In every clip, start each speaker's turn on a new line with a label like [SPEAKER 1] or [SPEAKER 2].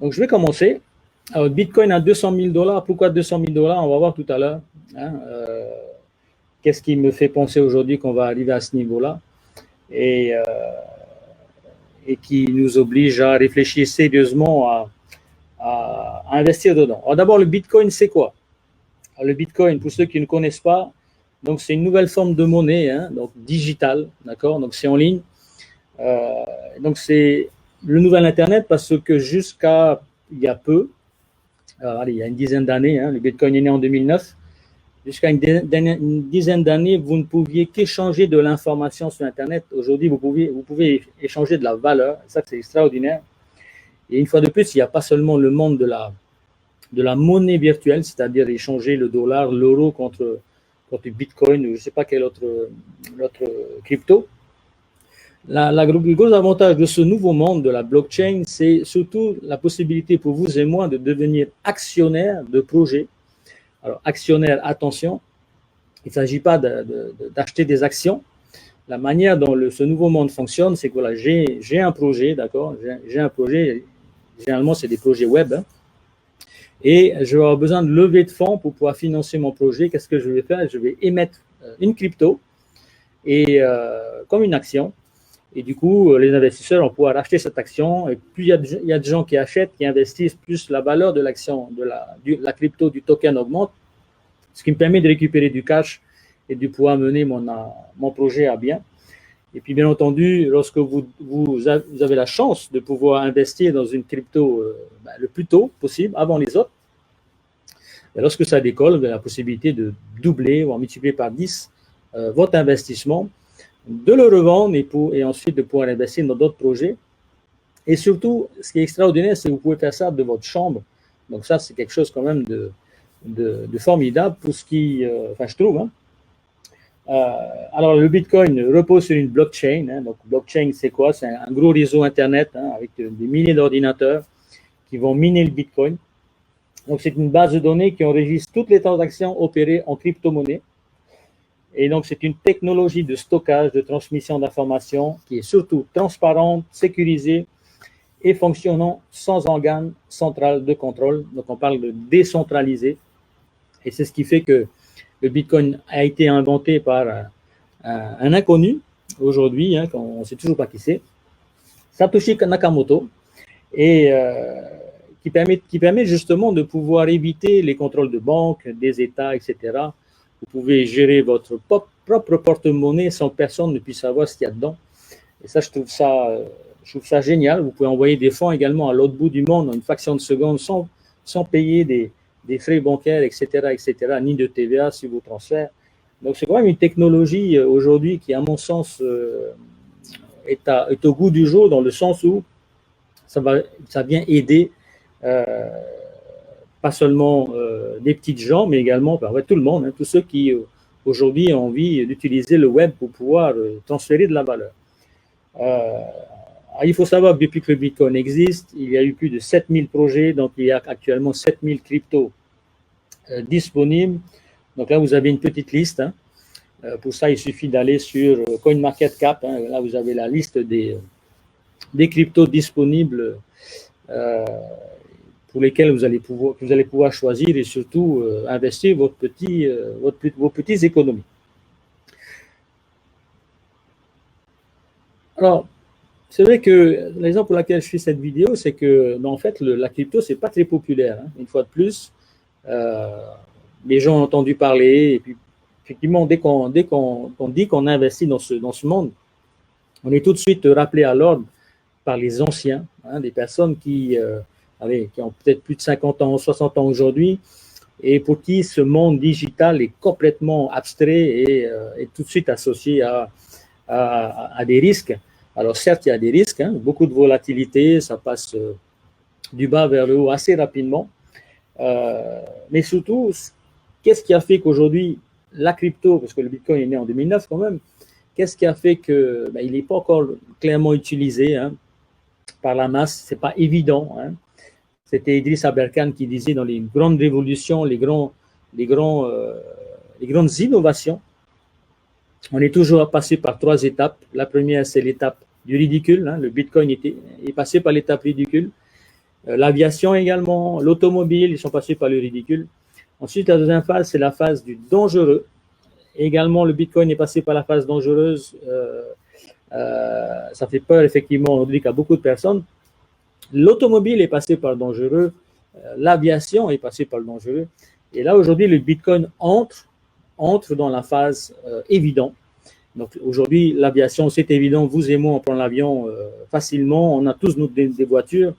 [SPEAKER 1] Donc, je vais commencer. Alors, Bitcoin à 200 000 dollars. Pourquoi 200 000 dollars? On va voir tout à l'heure. Hein, qu'est-ce qui me fait penser aujourd'hui qu'on va arriver à ce niveau-là et qui nous oblige à réfléchir sérieusement à investir dedans. Alors, d'abord, le Bitcoin, c'est quoi? Alors, le Bitcoin, pour ceux qui ne connaissent pas, donc c'est une nouvelle forme de monnaie, hein, donc digitale, d'accord? Donc, c'est en ligne. Donc, c'est le nouvel Internet parce que jusqu'à il y a peu, allez, il y a une dizaine d'années, hein, le Bitcoin est né en 2009. Jusqu'à une dizaine d'années, vous ne pouviez qu'échanger de l'information sur Internet. Aujourd'hui, vous pouvez échanger de la valeur. Ça, c'est extraordinaire. Et une fois de plus, il n'y a pas seulement le monde de la monnaie virtuelle, c'est-à-dire échanger le dollar, l'euro contre le Bitcoin ou je ne sais pas quel autre crypto. Le gros avantage de ce nouveau monde de la blockchain, c'est surtout la possibilité pour vous et moi de devenir actionnaire de projets. Alors, actionnaire, attention, il ne s'agit pas d'acheter des actions. La manière dont ce nouveau monde fonctionne, c'est que voilà, j'ai un projet, d'accord? J'ai un projet, généralement, c'est des projets web, hein, et je vais avoir besoin de lever de fonds pour pouvoir financer mon projet. Qu'est-ce que je vais faire? Je vais émettre une crypto et comme une action. Et du coup, les investisseurs vont pouvoir acheter cette action. Et plus il y a de gens qui achètent, qui investissent, plus la valeur de l'action, de la crypto, du token augmente, ce qui me permet de récupérer du cash et de pouvoir mener mon projet à bien. Et puis, bien entendu, lorsque vous avez la chance de pouvoir investir dans une crypto le plus tôt possible, avant les autres, et lorsque ça décolle, vous avez la possibilité de doubler ou en multiplier par 10 votre investissement, de le revendre et ensuite de pouvoir investir dans d'autres projets. Et surtout, ce qui est extraordinaire, c'est que vous pouvez faire ça de votre chambre. Donc ça, c'est quelque chose quand même de formidable pour ce qui, je trouve. Hein. Alors, le Bitcoin repose sur une blockchain. Hein. Donc, blockchain, c'est quoi? C'est un gros réseau Internet hein, avec des milliers d'ordinateurs qui vont miner le Bitcoin. Donc, c'est une base de données qui enregistre toutes les transactions opérées en crypto-monnaie. Et donc, c'est une technologie de stockage, de transmission d'informations qui est surtout transparente, sécurisée et fonctionnant sans organe central de contrôle. Donc, on parle de décentralisé. Et c'est ce qui fait que le Bitcoin a été inventé par un inconnu aujourd'hui, hein, on ne sait toujours pas qui c'est, Satoshi Nakamoto, et qui permet justement de pouvoir éviter les contrôles de banque, des États, etc. Vous pouvez gérer votre propre porte-monnaie sans personne ne puisse savoir ce qu'il y a dedans. Et ça, je trouve ça génial. Vous pouvez envoyer des fonds également à l'autre bout du monde en une fraction de seconde sans payer des frais bancaires, etc., ni de TVA sur vos transferts. Donc, c'est quand même une technologie aujourd'hui qui, à mon sens, est au goût du jour dans le sens où ça vient aider pas seulement des petites gens, mais également tout le monde, hein, tous ceux qui aujourd'hui ont envie d'utiliser le web pour pouvoir transférer de la valeur. Il faut savoir que depuis que le Bitcoin existe, il y a eu plus de 7000 projets, donc il y a actuellement 7000 cryptos disponibles. Donc là, vous avez une petite liste. Hein. Pour ça, il suffit d'aller sur CoinMarketCap. Hein. Là, vous avez la liste des cryptos disponibles pour lesquels vous allez pouvoir choisir et surtout investir vos petites économies. Alors, c'est vrai que la raison pour laquelle je fais cette vidéo, c'est que, en fait, la crypto, c'est pas très populaire. Hein. Une fois de plus, les gens ont entendu parler et puis, effectivement, dès qu'on dit qu'on investit dans ce monde, on est tout de suite rappelé à l'ordre par les anciens, hein, des personnes qui ont peut-être plus de 50 ans, 60 ans aujourd'hui, et pour qui ce monde digital est complètement abstrait et est tout de suite associé à des risques. Alors certes, il y a des risques, hein, beaucoup de volatilité, ça passe du bas vers le haut assez rapidement, mais surtout, qu'est-ce qui a fait qu'aujourd'hui, la crypto, parce que le Bitcoin est né en 2009 quand même, qu'est-ce qui a fait qu'il n'est pas encore clairement utilisé hein, par la masse? C'est pas évident. Hein. C'était Idriss Aberkan qui disait dans les grandes révolutions, les grandes innovations, on est toujours passé par 3 étapes. La première, c'est l'étape du ridicule. Hein. Le Bitcoin est passé par l'étape ridicule. L'aviation également, l'automobile, ils sont passés par le ridicule. Ensuite, la deuxième phase, c'est la phase du dangereux. Également, le Bitcoin est passé par la phase dangereuse. Ça fait peur, effectivement, on dit qu'à beaucoup de personnes. L'automobile est passé par le dangereux. L'aviation est passée par le dangereux. Et là, aujourd'hui, le Bitcoin entre dans la phase évident. Donc, aujourd'hui, l'aviation, c'est évident. Vous et moi, on prend l'avion facilement. On a tous des voitures.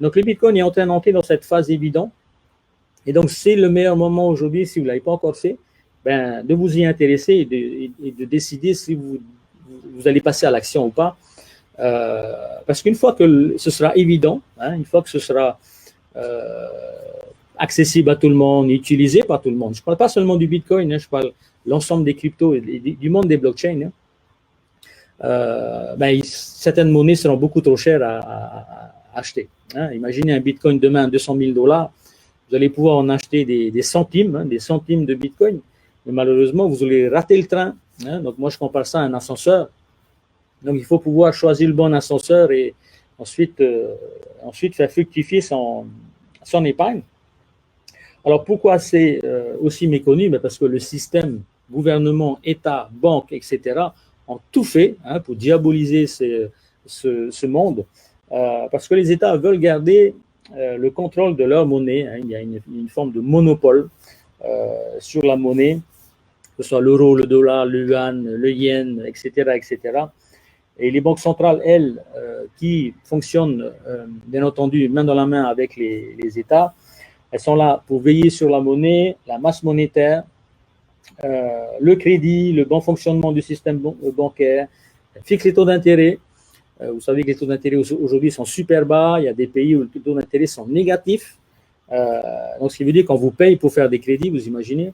[SPEAKER 1] Donc, le Bitcoin est en train d'entrer dans cette phase évident. Et donc, c'est le meilleur moment aujourd'hui, si vous ne l'avez pas encore fait, ben, de vous y intéresser et de décider si vous allez passer à l'action ou pas. Parce qu'une fois que ce sera évident, une fois que ce sera accessible à tout le monde, utilisé par tout le monde, je ne parle pas seulement du Bitcoin, je parle de l'ensemble des cryptos et du monde des blockchains, ben, certaines monnaies seront beaucoup trop chères à acheter. Imaginez un Bitcoin demain à 200 000 $, vous allez pouvoir en acheter des centimes, des centimes de Bitcoin, mais malheureusement, vous allez rater le train. Donc, moi, je compare ça à un ascenseur. Donc, il faut pouvoir choisir le bon ascenseur et ensuite faire fructifier son épargne. Alors, pourquoi c'est aussi méconnu? Parce que le système, gouvernement, État, banque, etc., ont tout fait pour diaboliser ce monde. Parce que les États veulent garder le contrôle de leur monnaie. Il y a une forme de monopole sur la monnaie, que ce soit l'euro, le dollar, le yuan, le yen, etc., etc. Et les banques centrales, elles, qui fonctionnent, bien entendu, main dans la main avec les États, elles sont là pour veiller sur la monnaie, la masse monétaire, le crédit, le bon fonctionnement du système bancaire, fixent les taux d'intérêt. Vous savez que les taux d'intérêt aujourd'hui sont super bas. Il y a des pays où les taux d'intérêt sont négatifs. Donc, ce qui veut dire qu'on vous paye pour faire des crédits, vous imaginez.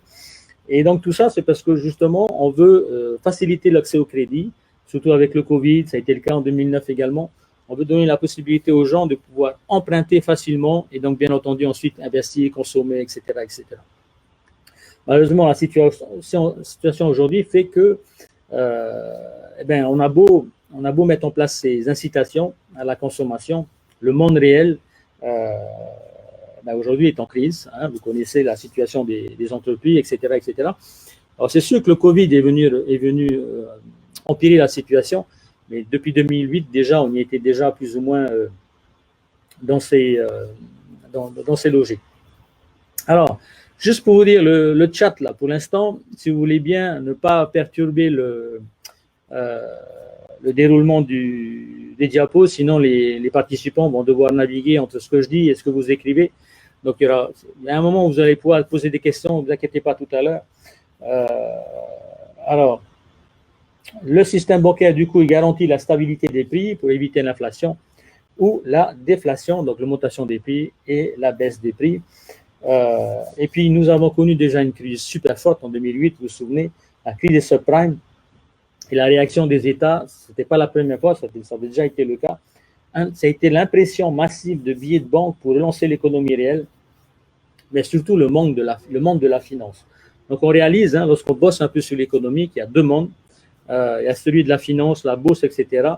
[SPEAKER 1] Et donc, tout ça, c'est parce que justement, on veut faciliter l'accès au crédit, surtout avec le Covid. Ça a été le cas en 2009 également. On veut donner la possibilité aux gens de pouvoir emprunter facilement et donc, bien entendu, ensuite investir, consommer, etc., etc. Malheureusement, la situation aujourd'hui fait que on a beau mettre en place ces incitations à la consommation, le monde réel aujourd'hui est en crise. Vous connaissez la situation des entreprises, etc., etc. Alors c'est sûr que le Covid est venu empirer la situation, mais depuis 2008 déjà, on y était déjà plus ou moins dans ces logiques. Alors, juste pour vous dire, le chat, là, pour l'instant, si vous voulez bien ne pas perturber le déroulement des diapos, sinon les participants vont devoir naviguer entre ce que je dis et ce que vous écrivez. Donc, il y a un moment où vous allez pouvoir poser des questions, ne vous inquiétez pas tout à l'heure. Alors, le système bancaire, du coup, il garantit la stabilité des prix pour éviter l'inflation ou la déflation, donc l'augmentation des prix et la baisse des prix. Et puis, nous avons connu déjà une crise super forte en 2008, vous vous souvenez, la crise des subprimes. Et la réaction des États, ce n'était pas la première fois, ça avait déjà été le cas. Ça a été l'impression massive de billets de banque pour relancer l'économie réelle, mais surtout le monde de la finance. Donc, on réalise, lorsqu'on bosse un peu sur l'économie, qu'il y a deux mondes. Il y a celui de la finance, la bourse, etc.,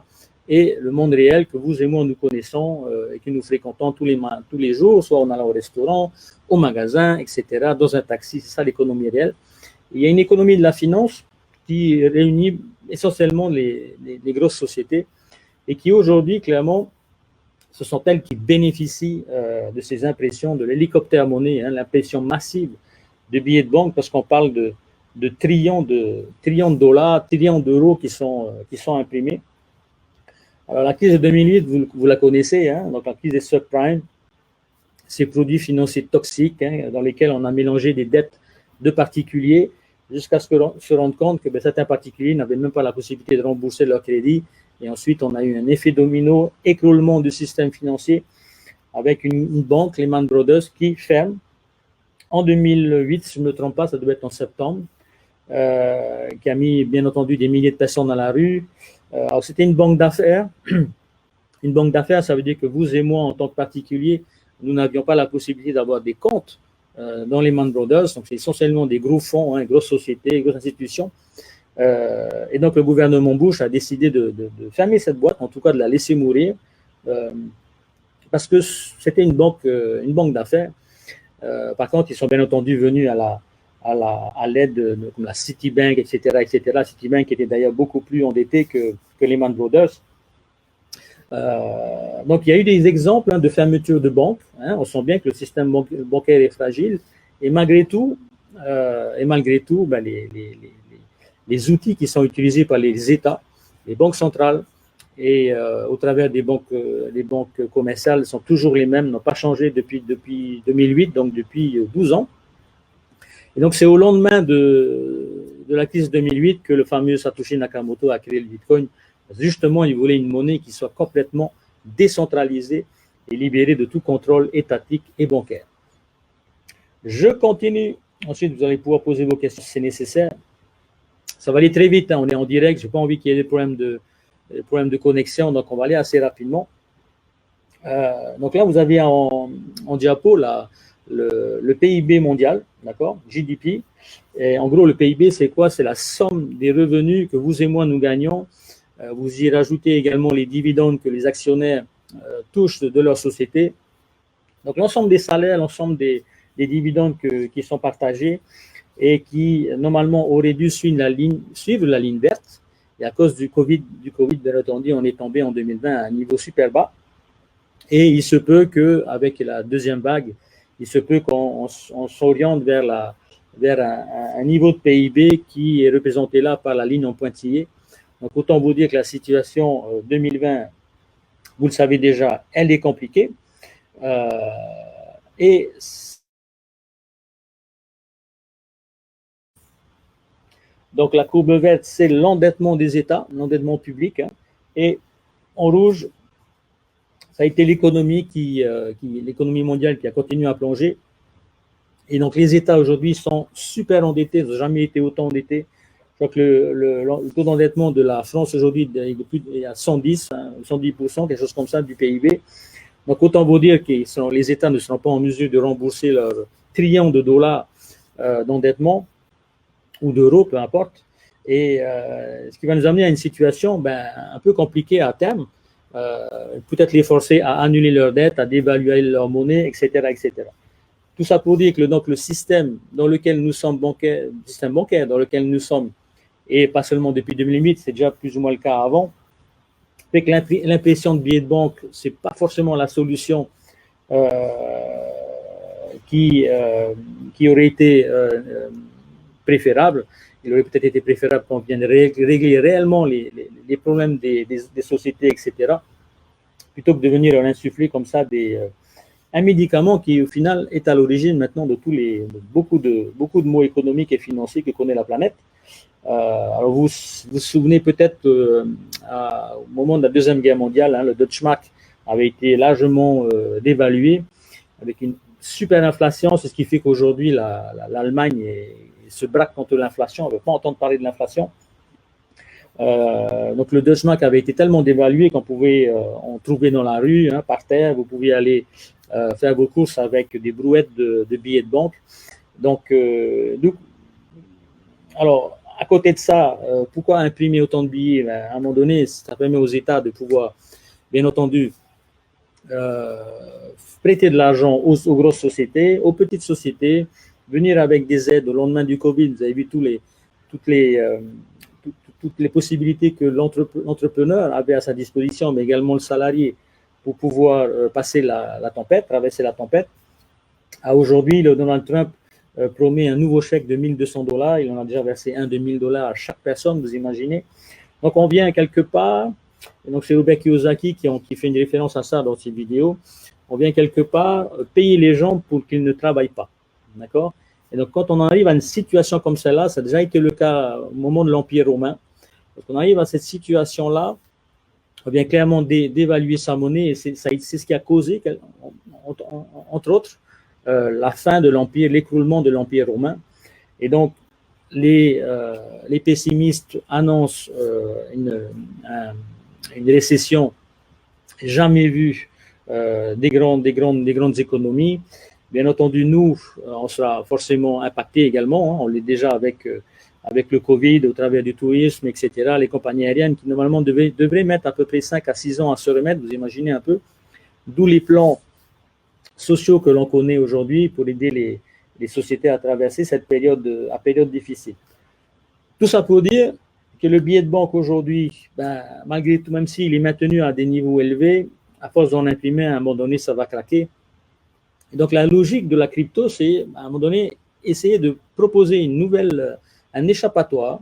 [SPEAKER 1] et le monde réel que vous et moi nous connaissons et que nous fréquentons tous les jours, soit on allant au restaurant, au magasin, etc., dans un taxi, c'est ça l'économie réelle. Et il y a une économie de la finance qui réunit essentiellement les grosses sociétés et qui aujourd'hui, clairement, ce sont elles qui bénéficient de ces impressions, de l'hélicoptère monnaie, l'impression massive de billets de banque, parce qu'on parle de trillions de dollars, trillions d'euros qui sont imprimés. Alors, la crise de 2008, vous la connaissez, donc la crise des subprimes, ces produits financiers toxiques dans lesquels on a mélangé des dettes de particuliers jusqu'à ce qu'on se rende compte que certains particuliers n'avaient même pas la possibilité de rembourser leur crédit. Et ensuite, on a eu un effet domino, écroulement du système financier avec une banque, Lehman Brothers, qui ferme en 2008, si je ne me trompe pas, ça doit être en septembre, qui a mis, bien entendu, des milliers de personnes dans la rue. Alors, c'était une banque d'affaires. Une banque d'affaires, ça veut dire que vous et moi, en tant que particuliers, nous n'avions pas la possibilité d'avoir des comptes dans les Lehman Brothers. Donc, c'est essentiellement des gros fonds, grosses sociétés, grosses institutions. Et donc, le gouvernement Bush a décidé de fermer cette boîte, en tout cas de la laisser mourir, parce que c'était une banque d'affaires. Par contre, ils sont bien entendu venus à l'aide comme la Citibank, etc. Citibank était d'ailleurs beaucoup plus endetté que Lehman Brothers. Donc, il y a eu des exemples de fermeture de banques. On sent bien que le système bancaire est fragile. Et malgré tout, ben, les outils qui sont utilisés par les États, les banques centrales et au travers des banques commerciales sont toujours les mêmes, n'ont pas changé depuis 2008, donc depuis 12 ans. Et donc, c'est au lendemain de la crise 2008 que le fameux Satoshi Nakamoto a créé le Bitcoin. Justement, il voulait une monnaie qui soit complètement décentralisée et libérée de tout contrôle étatique et bancaire. Je continue. Ensuite, vous allez pouvoir poser vos questions si c'est nécessaire. Ça va aller très vite. On est en direct. Je n'ai pas envie qu'il y ait des problèmes de connexion. Donc, on va aller assez rapidement. Donc là, vous avez en diapo le PIB mondial, d'accord, GDP. Et en gros, le PIB, c'est quoi? C'est la somme des revenus que vous et moi, nous gagnons. Vous y rajoutez également les dividendes que les actionnaires touchent de leur société. Donc, l'ensemble des salaires, l'ensemble des dividendes qui sont partagés et qui, normalement, auraient dû suivre la ligne verte. Et à cause du Covid, bien entendu, on est tombé en 2020 à un niveau super bas. Et il se peut qu'avec la deuxième vague, il se peut qu'on s'oriente vers un niveau de PIB qui est représenté là par la ligne en pointillé. Donc, autant vous dire que la situation 2020, vous le savez déjà, elle est compliquée. Et donc, la courbe verte, c'est l'endettement des États, l'endettement public. Et en rouge, ça a été l'économie l'économie mondiale qui a continué à plonger. Et donc, les États aujourd'hui sont super endettés, ils n'ont jamais été autant endettés. Je crois que le taux d'endettement de la France aujourd'hui est à 110%, quelque chose comme ça du PIB. Donc, autant vous dire que les États ne seront pas en mesure de rembourser leur trillion de dollars d'endettement ou d'euros, peu importe. Et ce qui va nous amener à une situation un peu compliquée à terme. Peut-être les forcer à annuler leurs dettes, à dévaluer leur monnaie, etc., etc. Tout ça pour dire que le système dans lequel nous sommes système bancaire dans lequel nous sommes, et pas seulement depuis 2008, c'est déjà plus ou moins le cas avant, fait que l'impression de billets de banque, c'est pas forcément la solution qui aurait été préférable. Il aurait peut-être été préférable qu'on vienne régler réellement les problèmes des sociétés, etc., plutôt que de venir leur insuffler comme ça un médicament qui, au final, est à l'origine maintenant de beaucoup de maux économiques et financiers que connaît la planète. Alors, vous vous souvenez peut-être au moment de la Deuxième Guerre mondiale, le Deutschmark avait été largement dévalué avec une super inflation. C'est ce qui fait qu'aujourd'hui, l'Allemagne se braque contre l'inflation. On ne veut pas entendre parler de l'inflation. Donc, le Deutschmark avait été tellement dévalué qu'on pouvait en trouver dans la rue, par terre. Vous pouviez aller faire vos courses avec des brouettes de billets de banque. Donc, alors, à côté de ça, pourquoi imprimer autant de billets? À un moment donné, ça permet aux États de pouvoir, bien entendu, prêter de l'argent aux grosses sociétés, aux petites sociétés, venir avec des aides au lendemain du Covid. Vous avez vu toutes les possibilités que l'entrepreneur avait à sa disposition, mais également le salarié, pour pouvoir passer la tempête, traverser la tempête. Aujourd'hui, le Donald Trump promet un nouveau chèque de $1 200. Il en a déjà versé un de $1 à chaque personne, vous imaginez. Donc, on vient quelque part, et donc c'est Robert Kiyosaki qui fait une référence à ça dans ses vidéos, on vient quelque part payer les gens pour qu'ils ne travaillent pas. D'accord? Et donc, quand on arrive à une situation comme celle-là, ça a déjà été le cas au moment de l'Empire romain. Quand on arrive à cette situation-là, on vient clairement d'évaluer sa monnaie et c'est ce qui a causé, entre autres, la fin de l'Empire, l'écroulement de l'Empire romain. Et donc, les pessimistes annoncent une récession jamais vue des grandes économies. Bien entendu, nous, on sera forcément impactés également. On l'est déjà avec le Covid, au travers du tourisme, etc. Les compagnies aériennes qui, normalement, devraient mettre à peu près 5 à 6 ans à se remettre. Vous imaginez un peu. d'où les plans sociaux que l'on connaît aujourd'hui pour aider les sociétés à traverser cette période difficile. Tout ça pour dire que le billet de banque aujourd'hui, malgré tout, même s'il est maintenu à des niveaux élevés, à force d'en imprimer, à un moment donné, ça va craquer. Et donc, la logique de la crypto, c'est, à un moment donné, essayer de proposer un échappatoire.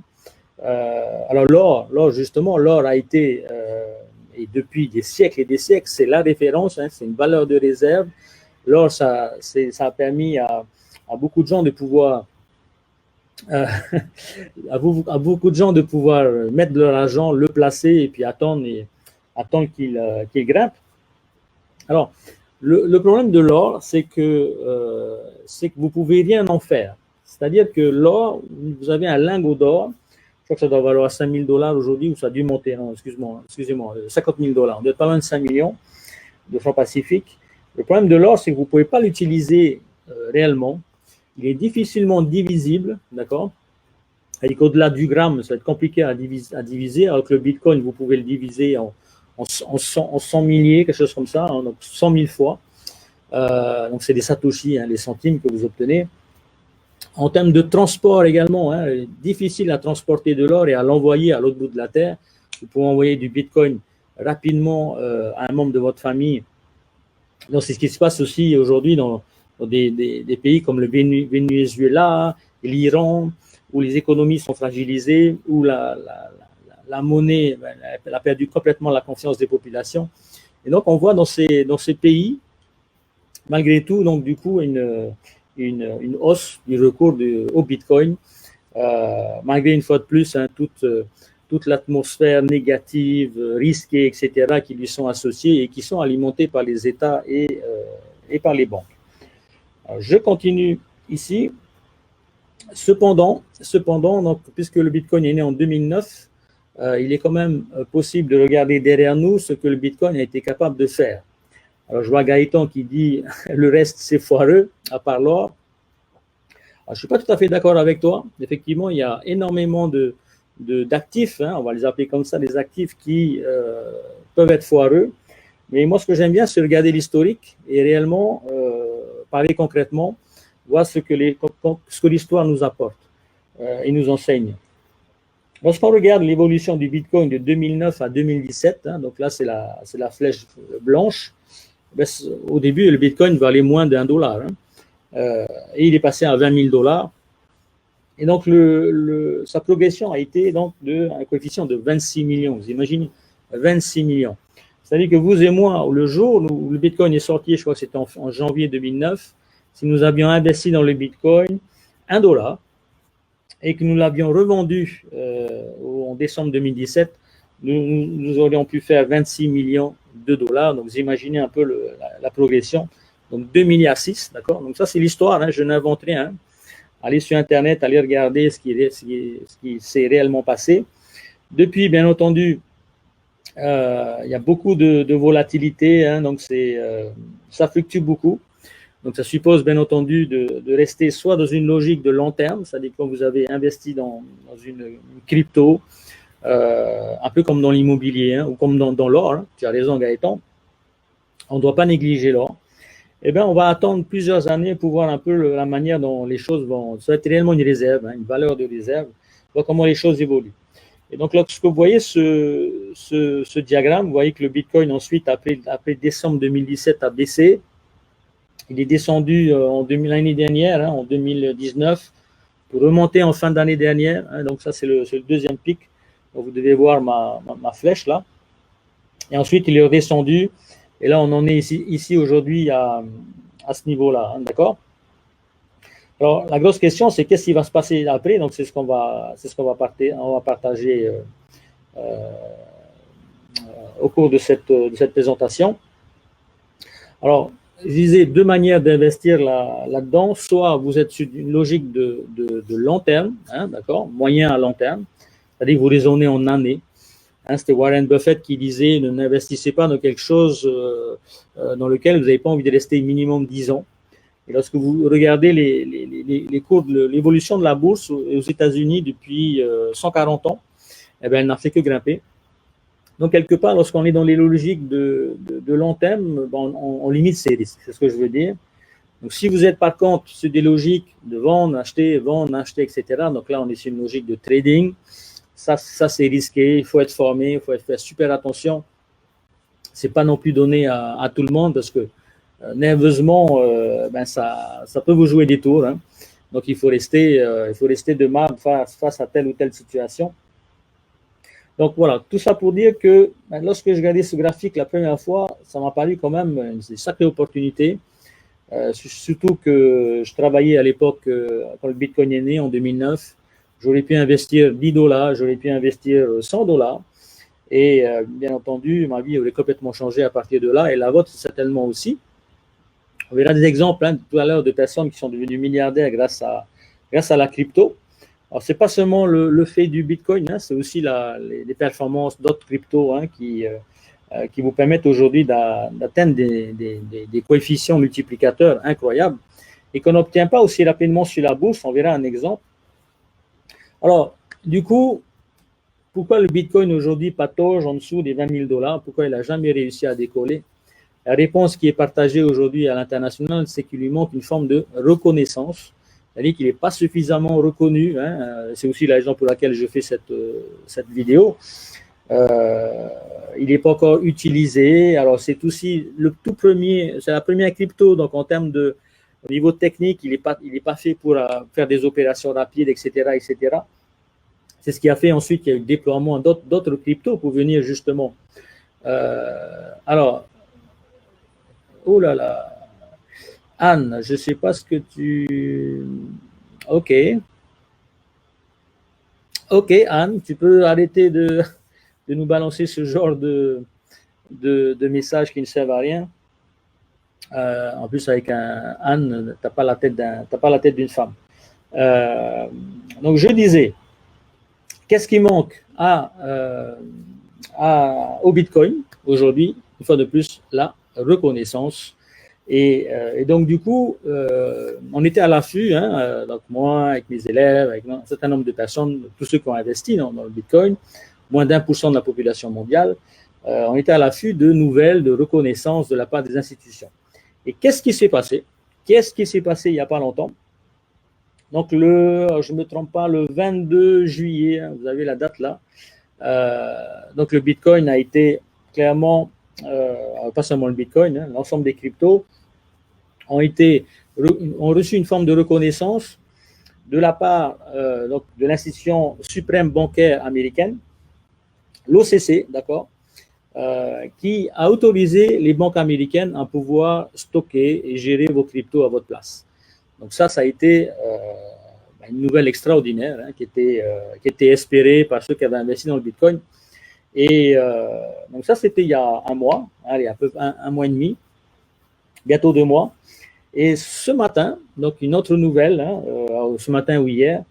[SPEAKER 1] Alors, l'or, justement, l'or a été, et depuis des siècles et des siècles, c'est la référence, hein, c'est une valeur de réserve. L'or, ça a permis à beaucoup de gens de pouvoir à beaucoup de gens de pouvoir mettre de leur argent, le placer et puis attendre qu'il grimpe. Alors, le problème de l'or, c'est que vous ne pouvez rien en faire. C'est-à-dire que l'or, vous avez un lingot d'or, je crois que ça doit valoir 5 000 $ aujourd'hui, ou ça a dû monter, non, excusez-moi, 50 000 $. On doit être pas loin de 5 millions de francs pacifiques. Le problème de l'or, c'est que vous ne pouvez pas l'utiliser réellement. Il est difficilement divisible, d'accord? C'est-à-dire qu'au-delà du gramme, ça va être compliqué à diviser. Alors que le Bitcoin, vous pouvez le diviser en 100 milliers, quelque chose comme ça, hein, donc 100 000 fois. Donc, c'est des satoshis, hein, les centimes que vous obtenez. En termes de transport également, hein, difficile à transporter de l'or et à l'envoyer à l'autre bout de la Terre. Vous pouvez envoyer du Bitcoin rapidement à un membre de votre famille. Donc, c'est ce qui se passe aussi aujourd'hui dans des pays comme le Venezuela, l'Iran, où les économies sont fragilisées, où la monnaie elle a perdu complètement la confiance des populations. Et donc, on voit dans ces pays, malgré tout, donc du coup, une hausse du recours au Bitcoin, malgré une fois de plus hein, toute l'atmosphère négative, risquée, etc., qui lui sont associées et qui sont alimentées par les États et par les banques. Alors, je continue ici. Cependant donc, puisque le Bitcoin est né en 2009, il est quand même possible de regarder derrière nous ce que le Bitcoin a été capable de faire. Alors, je vois Gaëtan qui dit « le reste, c'est foireux, à part l'or ». Je ne suis pas tout à fait d'accord avec toi. Effectivement, il y a énormément d'actifs, hein, on va les appeler comme ça, des actifs qui peuvent être foireux. Mais moi, ce que j'aime bien, c'est regarder l'historique et réellement parler concrètement, voir ce que l'histoire nous apporte et nous enseigne. Lorsqu'on regarde l'évolution du Bitcoin de 2009 à 2017, hein, donc là, c'est la flèche blanche, au début, le Bitcoin valait moins d'1 $. Hein, et il est passé à 20 000 $. Et donc, sa progression a été donc un coefficient de 26 millions. Vous imaginez 26 millions. C'est-à-dire que vous et moi, le jour où le Bitcoin est sorti, je crois que c'était en janvier 2009, si nous avions investi dans le Bitcoin 1 $ et que nous l'avions revendu en décembre 2017, nous aurions pu faire 26 millions de $. Donc, vous imaginez un peu la progression. Donc, 2,6 milliards, d'accord? Donc, ça, c'est l'histoire, hein, je n'invente rien. Hein. Allez sur Internet, allez regarder ce qui s'est réellement passé. Depuis, bien entendu, il y a beaucoup de volatilité, hein, donc ça fluctue beaucoup. Donc, ça suppose, bien entendu, de rester soit dans une logique de long terme, c'est-à-dire quand vous avez investi dans une crypto, un peu comme dans l'immobilier, hein, ou comme dans l'or, hein, tu as raison, Gaëtan, on ne doit pas négliger l'or. Eh bien, on va attendre plusieurs années pour voir un peu la manière dont les choses vont. Ça va être réellement une réserve, hein, une valeur de réserve, voir comment les choses évoluent. Et donc, lorsque vous voyez ce diagramme, vous voyez que le Bitcoin, ensuite, après décembre 2017, a baissé. Il est descendu l'année dernière, hein, en 2019, pour remonter en fin d'année dernière. Hein, donc, ça, c'est le deuxième pic. Donc, vous devez voir ma flèche là. Et ensuite, il est redescendu. Et là, on en est ici aujourd'hui à ce niveau-là. Hein, d'accord? Alors, la grosse question, c'est qu'est-ce qui va se passer après? Donc, c'est ce qu'on va partager au cours de cette présentation. Alors, je disais deux manières d'investir là-dedans. Soit vous êtes sur une logique de long terme, hein, d'accord, moyen à long terme, c'est-à-dire que vous raisonnez en années. Hein, c'était Warren Buffett qui disait ne n'investissez pas dans quelque chose dans lequel vous n'avez pas envie de rester minimum 10 ans. Et lorsque vous regardez les cours de l'évolution de la bourse aux États-Unis depuis 140 ans, eh bien, elle n'a fait que grimper. Donc, quelque part, lorsqu'on est dans les logiques de long terme, on limite ces risques. C'est ce que je veux dire. Donc, si vous êtes par contre sur des logiques de vendre, acheter, etc., donc là, on est sur une logique de trading. Ça c'est risqué. Il faut être formé, il faut faire super attention. C'est pas non plus donné à tout le monde parce que nerveusement, ça peut vous jouer des tours. Hein. Donc, il faut rester de marbre face à telle ou telle situation. Donc voilà, tout ça pour dire que lorsque je regardais ce graphique la première fois, ça m'a paru quand même une sacrée opportunité. Surtout que je travaillais à l'époque, quand le Bitcoin est né en 2009, j'aurais pu investir $10, j'aurais pu investir $100. Et bien entendu, ma vie aurait complètement changé à partir de là, et la vôtre certainement aussi. On verra des exemples tout à l'heure de personnes qui sont devenues milliardaires grâce à la crypto. Alors, ce n'est pas seulement le fait du Bitcoin, hein, c'est aussi les performances d'autres cryptos qui vous permettent aujourd'hui d'atteindre des coefficients multiplicateurs incroyables et qu'on n'obtient pas aussi rapidement sur la bourse. On verra un exemple. Alors, du coup, pourquoi le Bitcoin aujourd'hui patauge en dessous des $20 000? Pourquoi il n'a jamais réussi à décoller? La réponse qui est partagée aujourd'hui à l'international, c'est qu'il lui manque une forme de reconnaissance. C'est-à-dire qu'il n'est pas suffisamment reconnu. Hein. C'est aussi la raison pour laquelle je fais cette vidéo. Il n'est pas encore utilisé. Alors, c'est aussi le tout premier, c'est la première crypto. Donc, en termes au niveau technique, il n'est pas fait pour faire des opérations rapides, etc., etc. C'est ce qui a fait ensuite qu'il y a eu le déploiement d'autres cryptos pour venir justement. Alors, oh là là. Anne, je ne sais pas ce que tu... Ok. Ok, Anne, tu peux arrêter de nous balancer ce genre de messages qui ne servent à rien. En plus, avec Anne, tu n'as pas la tête d'une femme. Donc, je disais, qu'est-ce qui manque au Bitcoin aujourd'hui? Une fois de plus, la reconnaissance. Et donc, du coup, on était à l'affût, donc moi, avec mes élèves, avec un certain nombre de personnes, tous ceux qui ont investi dans le Bitcoin, moins d'1% de la population mondiale, on était à l'affût de nouvelles, de reconnaissance de la part des institutions. Et qu'est-ce qui s'est passé? Qu'est-ce qui s'est passé il n'y a pas longtemps? Donc, je ne me trompe pas, le 22 juillet, vous avez la date là, donc le Bitcoin a été clairement, pas seulement le Bitcoin, l'ensemble des cryptos, ont reçu une forme de reconnaissance de la part donc, de l'institution suprême bancaire américaine, l'OCC, d'accord, qui a autorisé les banques américaines à pouvoir stocker et gérer vos cryptos à votre place. Donc ça a été une nouvelle extraordinaire qui était espérée par ceux qui avaient investi dans le Bitcoin. Et donc ça, c'était il y a un mois, allez, un peu un mois et demi, bientôt 2 mois. Et ce matin, donc une autre nouvelle, ce matin ou hier,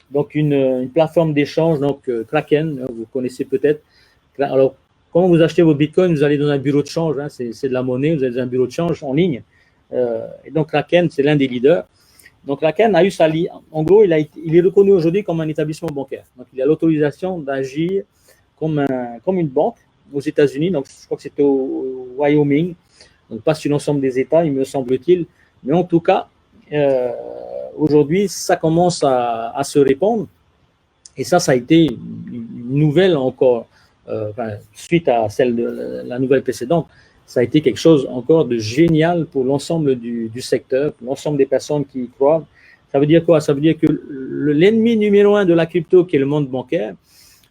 [SPEAKER 1] donc une plateforme d'échange, donc Kraken, vous connaissez peut-être. Alors, quand vous achetez vos bitcoins, vous allez dans un bureau de change, c'est de la monnaie, vous allez dans un bureau de change en ligne. Et donc Kraken, c'est l'un des leaders. Donc Kraken a eu en gros, il est reconnu aujourd'hui comme un établissement bancaire. Donc il a l'autorisation d'agir comme une banque aux États-Unis. Donc je crois que c'était au Wyoming. Donc pas sur l'ensemble des États, il me semble-t-il. Mais en tout cas, aujourd'hui, ça commence à se répandre. Et ça a été une nouvelle encore, suite à celle de la nouvelle précédente. Ça a été quelque chose encore de génial pour l'ensemble du secteur, pour l'ensemble des personnes qui y croient. Ça veut dire quoi? Ça veut dire que l'ennemi numéro 1 de la crypto, qui est le monde bancaire,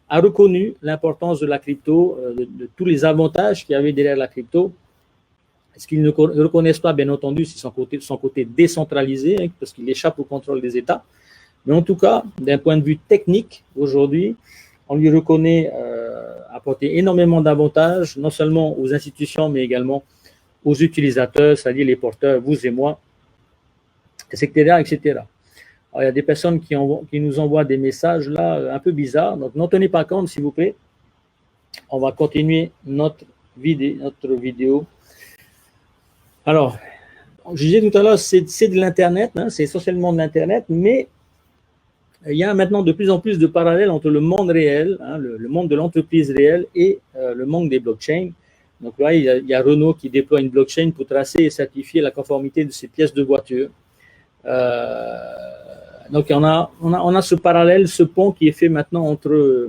[SPEAKER 1] a reconnu l'importance de la crypto, de tous les avantages qu'il y avait derrière la crypto. Ce qu'ils ne reconnaissent pas, bien entendu, c'est son côté décentralisé, parce qu'il échappe au contrôle des États. Mais en tout cas, d'un point de vue technique, aujourd'hui, on lui reconnaît apporter énormément d'avantages, non seulement aux institutions, mais également aux utilisateurs, c'est-à-dire les porteurs, vous et moi, etc., etc. Alors, il y a des personnes qui nous envoient des messages là un peu bizarres, donc n'en tenez pas compte, s'il vous plaît. On va continuer notre vidéo. Alors, je disais tout à l'heure, c'est de l'Internet, c'est essentiellement de l'Internet, mais il y a maintenant de plus en plus de parallèles entre le monde réel, hein, le monde de l'entreprise réelle et le monde des blockchains. Donc là, il y a Renault qui déploie une blockchain pour tracer et certifier la conformité de ses pièces de voiture. Donc on a ce parallèle, ce pont qui est fait maintenant entre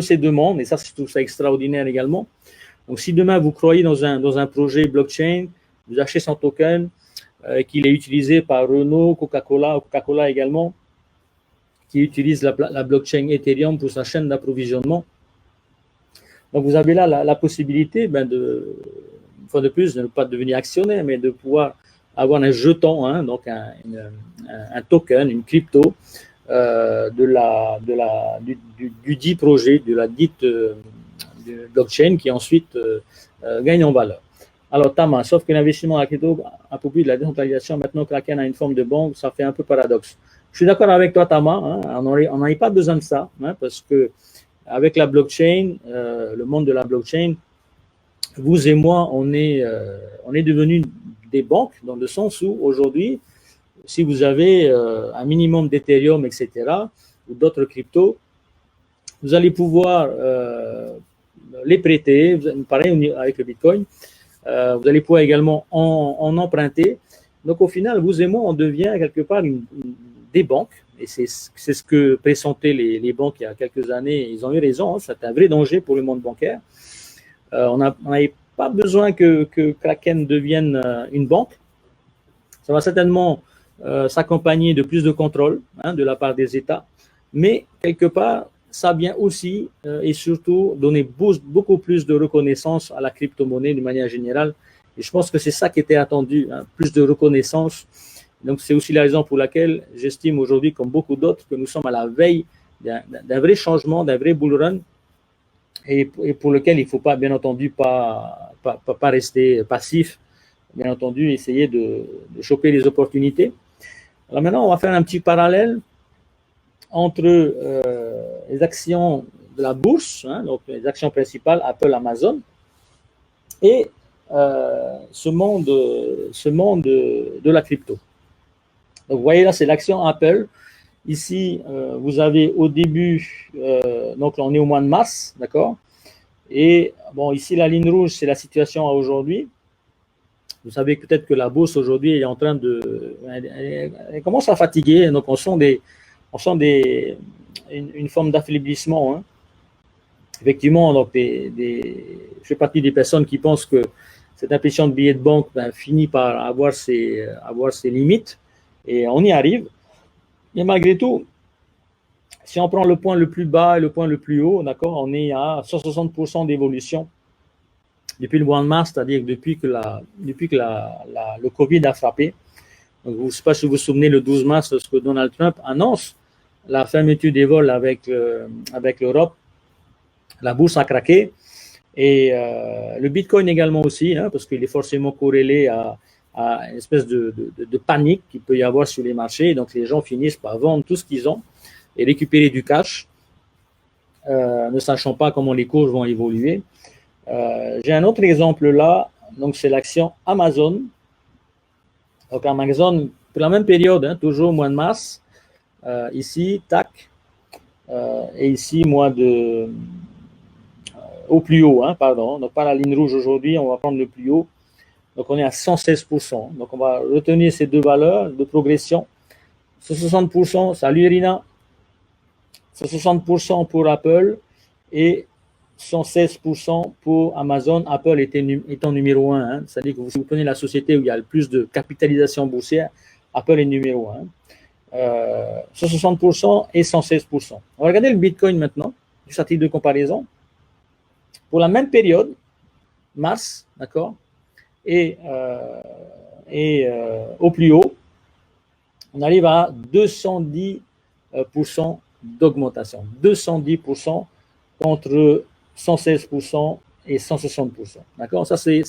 [SPEAKER 1] ces deux mondes, et ça, je trouve ça extraordinaire également. Donc si demain vous croyez dans un projet blockchain, vous achetez son token, qu'il est utilisé par Renault, Coca-Cola également, qui utilise la blockchain Ethereum pour sa chaîne d'approvisionnement. Donc vous avez là la possibilité une fois de plus, de ne pas devenir actionnaire, mais de pouvoir avoir un jeton, hein, donc un token, une crypto du dit projet, de la dite blockchain qui ensuite gagne en valeur. Alors, Tama, sauf que l'investissement en crypto a pour but de la décentralisation, maintenant Kraken a une forme de banque, ça fait un peu paradoxe. Je suis d'accord avec toi, Tama, hein, on n'en a pas besoin de ça, hein, parce que avec la blockchain, le monde de la blockchain, vous et moi, on est devenus des banques, dans le sens où aujourd'hui, si vous avez un minimum d'Ethereum, etc., ou d'autres cryptos, vous allez pouvoir les prêter, pareil avec le Bitcoin, vous allez pouvoir également en emprunter. Donc au final, vous et moi, on devient quelque part des banques, et c'est ce que pressentaient les banques il y a quelques années. Ils ont eu raison, hein, c'est un vrai danger pour le monde bancaire. On n'avait pas besoin que Kraken devienne une banque. Ça va certainement s'accompagner de plus de contrôle, hein, de la part des États, mais quelque part, ça vient aussi et surtout donner beaucoup plus de reconnaissance à la crypto-monnaie de manière générale. Et je pense que c'est ça qui était attendu, hein, plus de reconnaissance. Donc, c'est aussi la raison pour laquelle j'estime aujourd'hui, comme beaucoup d'autres, que nous sommes à la veille d'un vrai changement, d'un vrai bull run, et pour lequel il ne faut pas, bien entendu, pas rester passif, bien entendu, essayer de choper les opportunités. Alors maintenant, on va faire un petit parallèle entre les actions de la bourse, hein, donc les actions principales, Apple, Amazon, et ce monde de la crypto. Donc, vous voyez là, c'est l'action Apple. Ici, vous avez au début, donc là, on est au mois de mars, d'accord? Et bon, ici, la ligne rouge, c'est la situation à aujourd'hui. Vous savez peut-être que la bourse aujourd'hui est en train elle commence à fatiguer, donc on sent une forme d'affaiblissement. Hein. Effectivement, donc je fais partie des personnes qui pensent que cette impression de billet de banque finit par avoir ses limites, et on y arrive. Mais malgré tout, si on prend le point le plus bas et le point le plus haut, d'accord, on est à 160% d'évolution depuis le mois de mars, c'est-à-dire depuis que le Covid a frappé. Donc, je ne sais pas si vous vous souvenez, le 12 mars, lorsque Donald Trump annonce la fermeture des vols avec l'Europe, la bourse a craqué. Et le Bitcoin également aussi, hein, parce qu'il est forcément corrélé à une espèce de panique qu'il peut y avoir sur les marchés. Donc, les gens finissent par vendre tout ce qu'ils ont et récupérer du cash, ne sachant pas comment les cours vont évoluer. J'ai un autre exemple là, donc c'est l'action Amazon. Donc Amazon, pour la même période, hein, toujours au mois de mars, ici, tac, et ici, au plus haut, hein, pardon, donc pas la ligne rouge aujourd'hui, on va prendre le plus haut. Donc on est à 116%. Donc on va retenir ces deux valeurs de progression. 60%, salut Irina, 60% pour Apple et 116% pour Amazon. Apple étant numéro 1. Hein. C'est-à-dire que si vous prenez la société où il y a le plus de capitalisation boursière, Apple est numéro 1. 60% et 116%. On va regarder le Bitcoin maintenant, juste à titre de comparaison. Pour la même période, mars, d'accord, et au plus haut, on arrive à 210% d'augmentation. 210% contre 116% et 160%. D'accord? Ça, c'est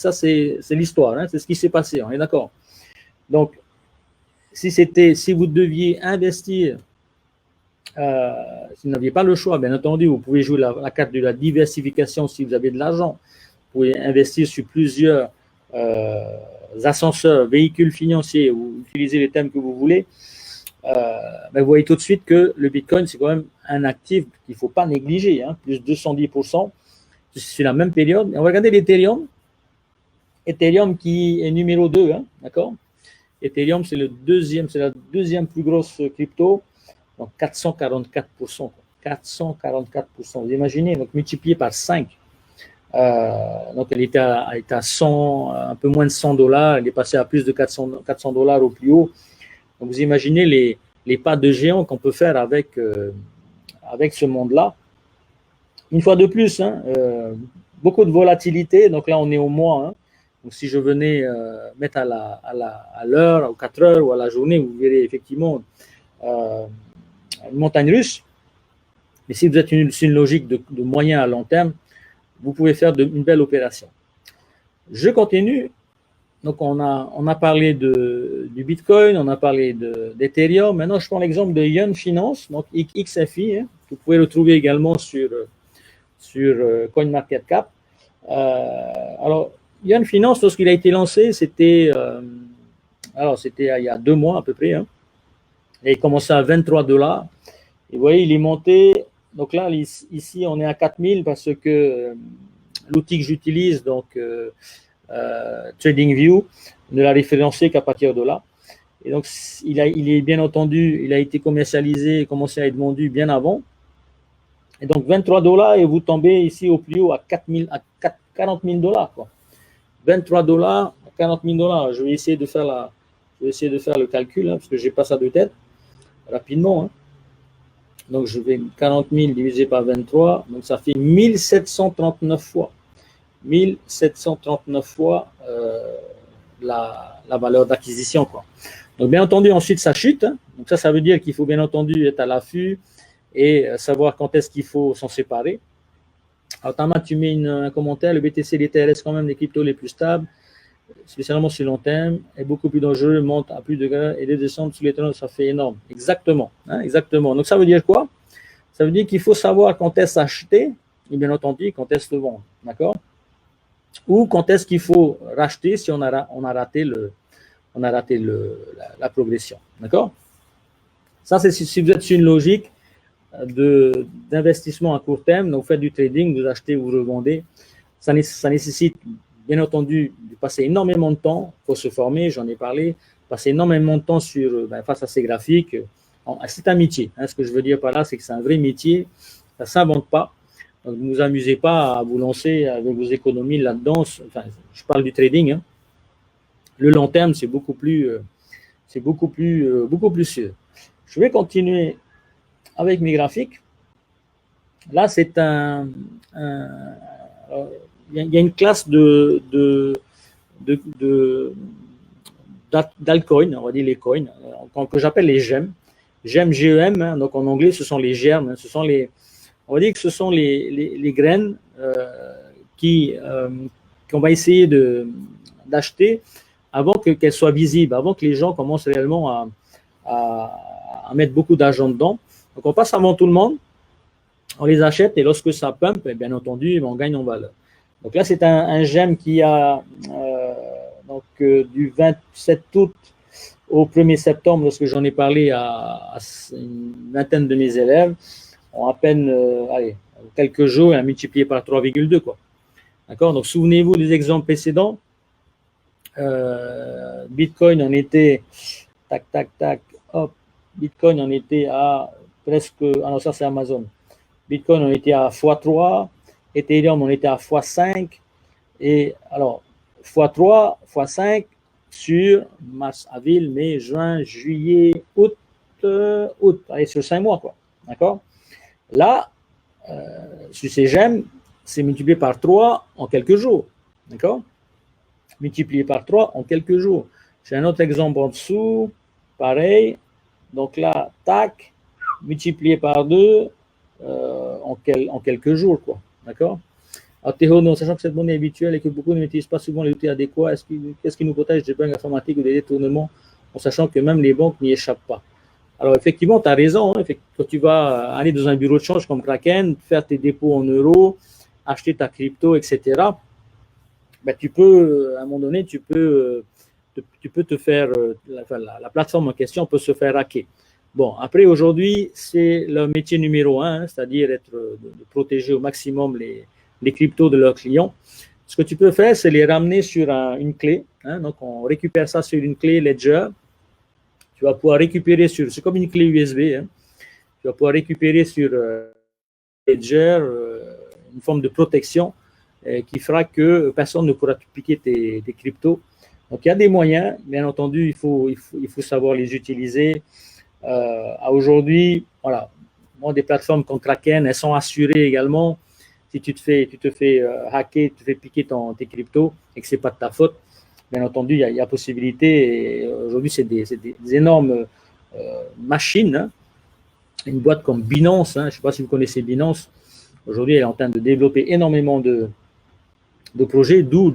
[SPEAKER 1] l'histoire. Hein? C'est ce qui s'est passé. On est d'accord? Donc, si vous deviez investir, si vous n'aviez pas le choix, bien entendu, vous pouvez jouer la carte de la diversification si vous avez de l'argent. Vous pouvez investir sur plusieurs ascenseurs, véhicules financiers, ou utiliser les thèmes que vous voulez. Ben vous voyez tout de suite que le Bitcoin, c'est quand même un actif qu'il ne faut pas négliger, hein, plus 210% sur la même période. Et on va regarder l'Ethereum. Ethereum qui est numéro 2, hein, d'accord? Ethereum, c'est la deuxième plus grosse crypto, donc 444%. 444%. Vous imaginez, donc multiplié par 5. Donc elle était à 100, un peu moins de $100, elle est passée à plus de 400$ au plus haut. Donc vous imaginez les pas de géant qu'on peut faire avec ce monde-là. Une fois de plus, hein, beaucoup de volatilité. Donc là, on est au mois. Hein. Donc si je venais mettre à l'heure, aux 4 heures ou à la journée, vous verrez effectivement une montagne russe. Mais si vous êtes une logique de moyen à long terme, vous pouvez faire une belle opération. Je continue. Donc, on a parlé du Bitcoin, on a parlé d'Ethereum. Maintenant, je prends l'exemple de Yuan Finance, donc XFI, hein, que vous pouvez retrouver également sur CoinMarketCap. Alors, Yuan Finance, lorsqu'il a été lancé, c'était il y a 2 mois à peu près. Hein, et il commençait à $23. Et vous voyez, il est monté. Donc là, ici, on est à 4000 parce que l'outil que j'utilise, donc TradingView, ne l'a référencé qu'à partir de là. Et donc, il est bien entendu, il a été commercialisé et commencé à être vendu bien avant. Et donc, $23 et vous tombez ici au plus haut à 40 000 $. Quoi. $23 à 40 000 $. Je vais essayer de faire le calcul hein, parce que je n'ai pas ça de tête rapidement. Hein. Donc, je vais 40 000 divisé par 23, donc ça fait 1739 fois. 1739 fois la valeur d'acquisition. Quoi. Donc, bien entendu, ensuite, ça chute. Hein. Donc, ça veut dire qu'il faut bien entendu être à l'affût et savoir quand est-ce qu'il faut s'en séparer. Alors, Tama, tu mets un commentaire. Le BTC et l'Ether restent quand même les cryptos les plus stables, spécialement sur le long terme, est beaucoup plus dangereux, monte à plus de grade et descendre sous l'éternel, ça fait énorme. Exactement. Hein, exactement. Donc, ça veut dire quoi? Ça veut dire qu'il faut savoir quand est-ce acheter et bien entendu, quand est-ce le vendre. D'accord? Ou quand est-ce qu'il faut racheter si on a raté la progression. D'accord? Ça, c'est si vous êtes sur une logique d'investissement à court terme, donc vous faites du trading, vous achetez, vous revendez. Ça nécessite, bien entendu, de passer énormément de temps pour se former, j'en ai parlé, passer énormément de temps face à ces graphiques. C'est un métier. Hein, ce que je veux dire par là, c'est que c'est un vrai métier. Ça ne s'invente pas. Donc, ne vous amusez pas à vous lancer avec vos économies là-dedans. Enfin, je parle du trading. Hein. Le long terme, c'est beaucoup plus sûr. Je vais continuer avec mes graphiques. Là, c'est il y a une classe d'altcoins, on va dire les coins, que j'appelle les GEM. GEM, GEM, hein, donc en anglais, ce sont les germes, hein, on va dire que ce sont les graines qu'on va essayer d'acheter avant qu'elles soient visibles, avant que les gens commencent réellement à mettre beaucoup d'argent dedans. Donc, on passe avant tout le monde, on les achète et lorsque ça pump, bien entendu, on gagne en valeur. Donc là, c'est un GEM qui a du 27 août au 1er septembre, lorsque j'en ai parlé à une vingtaine de mes élèves, en à peine quelques jours, et a multiplié par 3,2. D'accord? Donc, souvenez-vous des exemples précédents. Bitcoin en était, hop, Bitcoin en était à presque, non, ça c'est Amazon. Bitcoin on était à x3, Ethereum on était à x5, et alors x3, x5 sur mars, avril, mai, juin, juillet, août, allez, sur 5 mois, d'accord? Là, sur ces gemmes, c'est multiplié par 3 en quelques jours, d'accord? Multiplié par 3 en quelques jours. J'ai un autre exemple en dessous, pareil, donc là, tac, multiplié par 2 en quelques jours, d'accord? Alors, Théo, sachant que cette monnaie est habituelle et que beaucoup n'utilisent pas souvent les outils adéquats, qu'est-ce qui nous protège des bugs informatiques ou des détournements, en sachant que même les banques n'y échappent pas? Alors, effectivement, tu as raison. Hein, quand tu vas aller dans un bureau de change comme Kraken, faire tes dépôts en euros, acheter ta crypto, etc., tu peux, à un moment donné, tu peux te faire, la plateforme en question peut se faire hacker. Bon, après, aujourd'hui, c'est le métier numéro un, hein, c'est-à-dire de protéger au maximum les cryptos de leurs clients. Ce que tu peux faire, c'est les ramener sur une clé. Hein, donc, on récupère ça sur une clé Ledger. Tu vas pouvoir récupérer c'est comme une clé USB. Hein, tu vas pouvoir récupérer sur Ledger une forme de protection qui fera que personne ne pourra piquer tes cryptos. Donc, il y a des moyens. Bien entendu, il faut savoir les utiliser. Aujourd'hui, voilà, moi, des plateformes comme Kraken, elles sont assurées également. Si tu te fais hacker, tu te fais piquer tes cryptos et que ce n'est pas de ta faute, bien entendu, il y a possibilité. Aujourd'hui, c'est des énormes machines. Hein. Une boîte comme Binance, hein, je ne sais pas si vous connaissez Binance, aujourd'hui, elle est en train de développer énormément de projets, d'où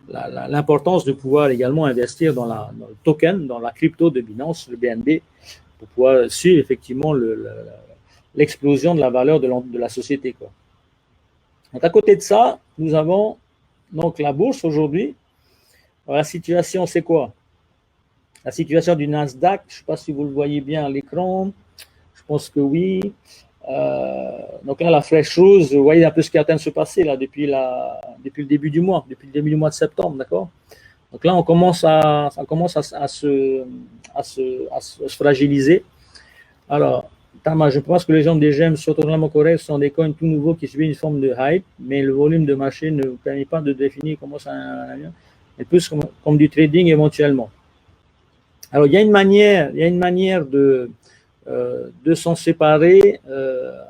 [SPEAKER 1] l'importance de pouvoir également investir dans le token, dans la crypto de Binance, le BNB, pour pouvoir suivre effectivement l'explosion de la valeur de la société, quoi. Donc, à côté de ça, nous avons donc la bourse aujourd'hui. La situation, c'est quoi? La situation du Nasdaq, je ne sais pas si vous le voyez bien à l'écran. Je pense que oui. Donc là, la fraîche rose, vous voyez un peu ce qui est en train de se passer là, depuis le début du mois, de septembre, d'accord? Donc là, ça commence à se fragiliser. Alors, Tama, je pense que les gens des GEM sont totalement corrects, ce sont des coins tout nouveaux qui subissent une forme de hype, mais le volume de marché ne vous permet pas de définir comment ça vient, mais plus comme du trading éventuellement. Alors, il y a une manière de s'en séparer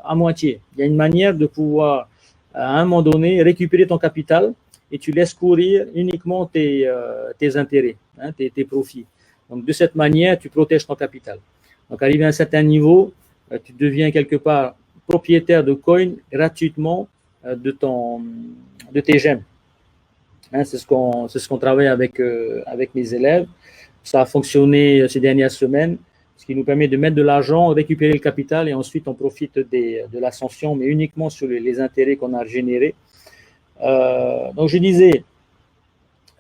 [SPEAKER 1] à moitié. Il y a une manière de pouvoir, à un moment donné, récupérer ton capital et tu laisses courir uniquement tes intérêts, hein, tes profits. Donc, de cette manière, tu protèges ton capital. Donc, arrivé à un certain niveau, tu deviens quelque part propriétaire de coins gratuitement de tes gemmes. Hein, c'est ce qu'on travaille avec mes élèves. Ça a fonctionné ces dernières semaines, ce qui nous permet de mettre de l'argent, récupérer le capital et ensuite on profite de l'ascension, mais uniquement sur les intérêts qu'on a générés. Donc, je disais,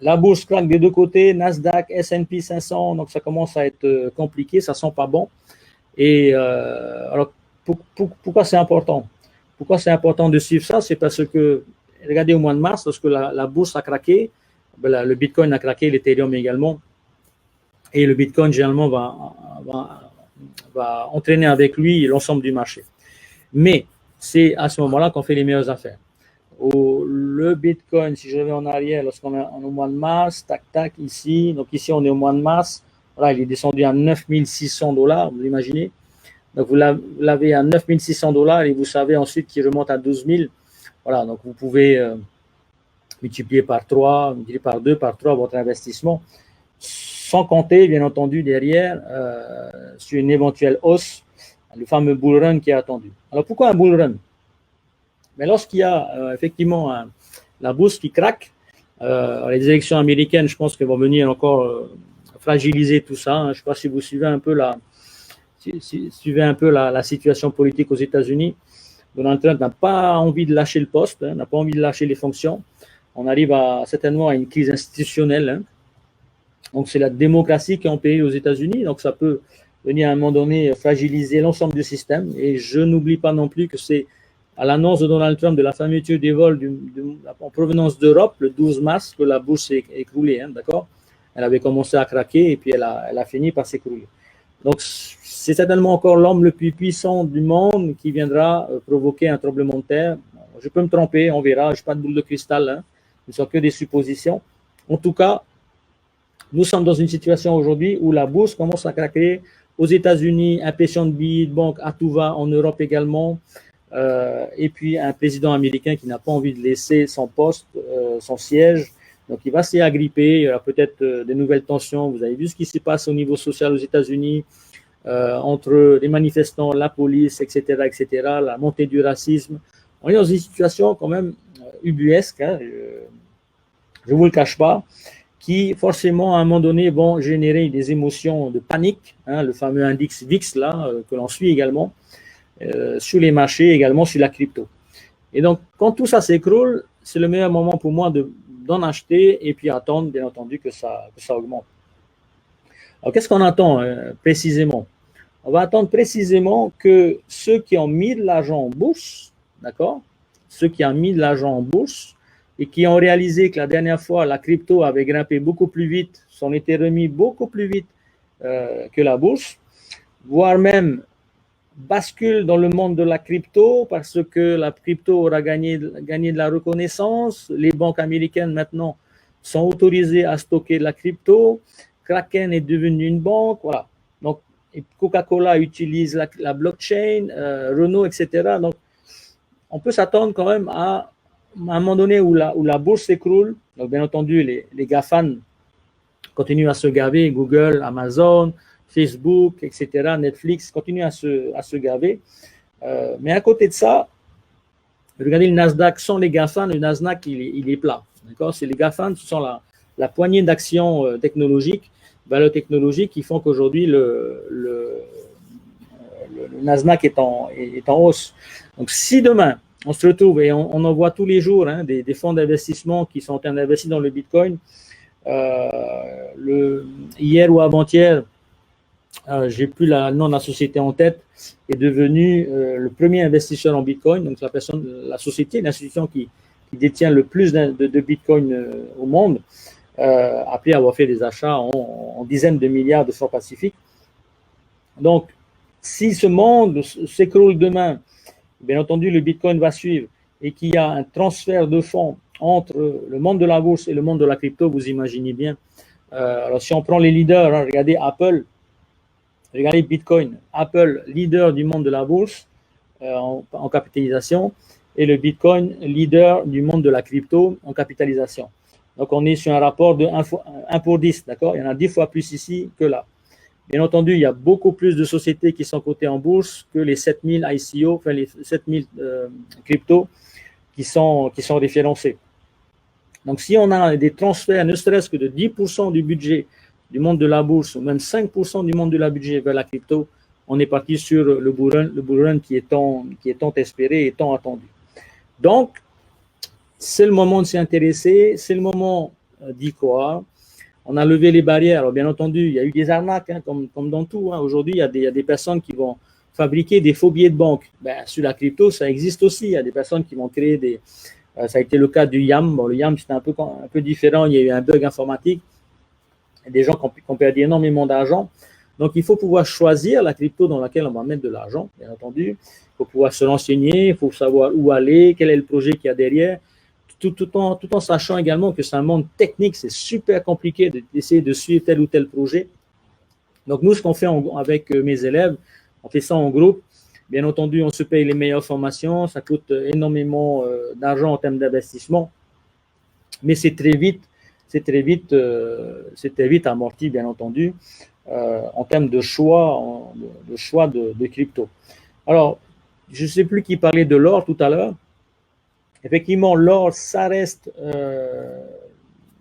[SPEAKER 1] la bourse craque des deux côtés, Nasdaq, S&P 500, donc ça commence à être compliqué, ça sent pas bon. Et alors, pourquoi c'est important? Pourquoi c'est important de suivre ça? C'est parce que, regardez, au mois de mars, lorsque la bourse a craqué, le Bitcoin a craqué, l'Ethereum également, et le Bitcoin, généralement, va entraîner avec lui l'ensemble du marché. Mais c'est à ce moment-là qu'on fait les meilleures affaires. Le Bitcoin, si je vais en arrière, lorsqu'on est au mois de mars, tac, ici. Donc ici, on est au mois de mars. Voilà, il est descendu à 9600 $, vous imaginez. Donc vous l'avez à 9600 $ et vous savez ensuite qu'il remonte à 12 000. Voilà, donc vous pouvez multiplier par 3, multiplier par 2, par 3 votre investissement. Sans compter, bien entendu, derrière, sur une éventuelle hausse, le fameux bull run qui est attendu. Alors pourquoi un bull run? Mais lorsqu'il y a effectivement la bourse qui craque, les élections américaines, je pense qu'elles vont venir encore fragiliser tout ça. Hein. Je ne sais pas si vous suivez un peu la situation politique aux États-Unis. Donald Trump n'a pas envie de lâcher le poste, hein, n'a pas envie de lâcher les fonctions. On arrive certainement à une crise institutionnelle. Hein. Donc, c'est la démocratie qui est en péril aux États-Unis. Donc, ça peut venir à un moment donné fragiliser l'ensemble du système. Et je n'oublie pas non plus que c'est à l'annonce de Donald Trump de la fermeture des vols en provenance d'Europe, le 12 mars, que la bourse s'est écroulée. Hein, d'accord? Elle avait commencé à craquer et puis elle a fini par s'écrouler. Donc, c'est certainement encore l'homme le plus puissant du monde qui viendra provoquer un tremblement de terre. Je peux me tromper, on verra. Je n'ai pas de boule de cristal. Hein. Ce ne sont que des suppositions. En tout cas, nous sommes dans une situation aujourd'hui où la bourse commence à craquer. Aux États-Unis, impression de billets de banque à tout va, en Europe également. Et puis, un président américain qui n'a pas envie de laisser son poste, son siège. Donc, il va s'y agripper. Il y aura peut-être de nouvelles tensions. Vous avez vu ce qui se passe au niveau social aux États-Unis, entre les manifestants, la police, etc., etc., la montée du racisme. On est dans une situation quand même ubuesque, hein, je ne vous le cache pas, qui forcément, à un moment donné, vont générer des émotions de panique, hein, le fameux index VIX, là, que l'on suit également, sur les marchés, également sur la crypto. Et donc, quand tout ça s'écroule, c'est le meilleur moment pour moi d'en acheter et puis attendre, bien entendu, que ça augmente. Alors, qu'est-ce qu'on attend précisément? On va attendre précisément que ceux qui ont mis de l'argent en bourse, d'accord, ceux qui ont mis de l'argent en bourse et qui ont réalisé que la dernière fois, la crypto avait grimpé beaucoup plus vite, s'en était remis beaucoup plus vite que la bourse, voire même bascule dans le monde de la crypto parce que la crypto aura gagné de la reconnaissance. Les banques américaines maintenant sont autorisées à stocker de la crypto. Kraken est devenu une banque. Voilà. Donc, Coca-Cola utilise la blockchain, Renault, etc. Donc, on peut s'attendre quand même à un moment donné où la bourse s'écroule. Donc, bien entendu, les GAFAN continuent à se gaver, Google, Amazon, Facebook, etc., Netflix continuent à se gaver. Mais à côté de ça, regardez le Nasdaq sans les GAFAN, le Nasdaq, il est plat. D'accord? C'est les GAFAN, ce sont la poignée d'actions technologiques, valeurs technologiques qui font qu'aujourd'hui, le Nasdaq est en hausse. Donc, si demain, on se retrouve et on en voit tous les jours des fonds d'investissement qui sont en train d'investir dans le Bitcoin, hier ou avant-hier, j'ai plus le nom de la société en tête, est devenu le premier investisseur en Bitcoin. Donc, la société, l'institution qui détient le plus de Bitcoin au monde, après avoir fait des achats en dizaines de milliards de francs pacifiques. Donc, si ce monde s'écroule demain, bien entendu, le Bitcoin va suivre et qu'il y a un transfert de fonds entre le monde de la bourse et le monde de la crypto, vous imaginez bien. Alors, si on prend les leaders, regardez Apple, regardez Bitcoin. Apple, leader du monde de la bourse en capitalisation, et le Bitcoin, leader du monde de la crypto en capitalisation. Donc, on est sur un rapport de 1 pour 10, d'accord? Il y en a 10 fois plus ici que là. Bien entendu, il y a beaucoup plus de sociétés qui sont cotées en bourse que les 7000 ICO, enfin les 7000 cryptos qui sont référencés. Donc, si on a des transferts, ne serait-ce que de 10% du budget du monde de la bourse, ou même 5% du monde de la budget vers la crypto, on est parti sur le bull run qui est tant espéré et tant attendu. Donc, c'est le moment de s'y intéresser, c'est le moment d'y croire. On a levé les barrières. Alors, bien entendu, il y a eu des arnaques, comme dans tout. Aujourd'hui, il y a des personnes qui vont fabriquer des faux billets de banque. Sur la crypto, ça existe aussi. Il y a des personnes qui vont créer des... ça a été le cas du YAM. Bon, le YAM, c'était un peu différent. Il y a eu un bug informatique. Il y a des gens qui ont perdu énormément d'argent. Donc, il faut pouvoir choisir la crypto dans laquelle on va mettre de l'argent, bien entendu. Il faut pouvoir se renseigner, il faut savoir où aller, quel est le projet qu'il y a derrière. Tout en sachant également que c'est un monde technique, c'est super compliqué d'essayer de suivre tel ou tel projet. Donc, nous, ce qu'on fait avec mes élèves, on fait ça en groupe. Bien entendu, on se paye les meilleures formations, ça coûte énormément d'argent en termes d'investissement, mais c'est très vite amorti, bien entendu, en termes de choix, de crypto. Alors, je ne sais plus qui parlait de l'or tout à l'heure. Effectivement, l'or, ça reste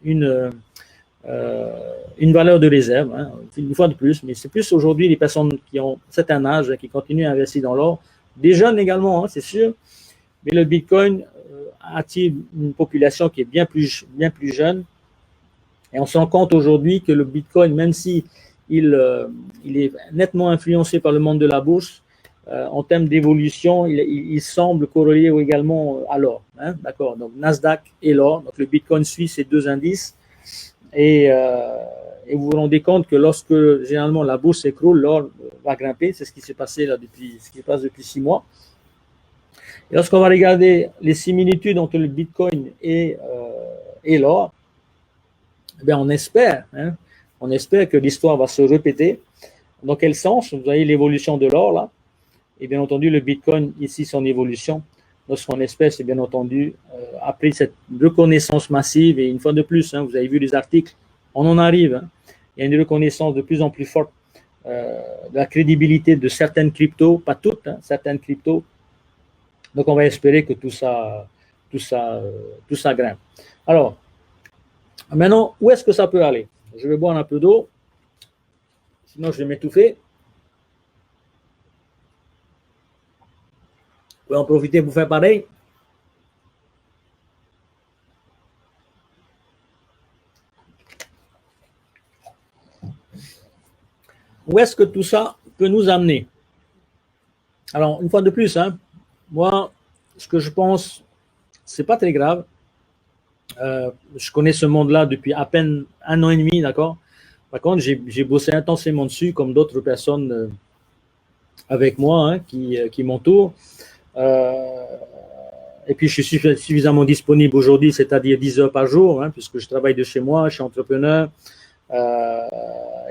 [SPEAKER 1] une valeur de réserve, une fois de plus, mais c'est plus aujourd'hui les personnes qui ont un certain âge qui continuent à investir dans l'or, des jeunes également, c'est sûr, mais le Bitcoin attire une population qui est bien plus jeune, et on se rend compte aujourd'hui que le Bitcoin, même si il est nettement influencé par le monde de la bourse, en termes d'évolution, il semble corréler également à l'or. D'accord. Donc, Nasdaq et l'or. Donc, le Bitcoin suit ces deux indices. Et vous vous rendez compte que lorsque, généralement, la bourse s'écroule, l'or va grimper. C'est ce qui s'est passé là ce qui se passe depuis 6 mois. Et lorsqu'on va regarder les similitudes entre le Bitcoin et l'or, eh on espère que l'histoire va se répéter. Dans quel sens? Vous voyez l'évolution de l'or là. Et bien entendu, le Bitcoin, ici, son évolution. Donc, ce qu'on espère, c'est bien entendu, après cette reconnaissance massive, et une fois de plus, vous avez vu les articles, on en arrive. Il y a une reconnaissance de plus en plus forte de la crédibilité de certaines cryptos, pas toutes, certaines cryptos. Donc, on va espérer que tout ça grimpe. Alors, maintenant, où est-ce que ça peut aller? Je vais boire un peu d'eau, sinon je vais m'étouffer. Vous pouvez en profiter pour faire pareil. Où est-ce que tout ça peut nous amener. Alors, une fois de plus, hein, moi, ce que je pense, c'est pas très grave. Je connais ce monde-là depuis à peine 1 an et demi, d'accord. Par contre, j'ai bossé intensément dessus, comme d'autres personnes avec moi hein, qui m'entourent. Et puis, je suis suffisamment disponible aujourd'hui, c'est-à-dire 10 heures par jour, hein, puisque je travaille de chez moi, je suis entrepreneur.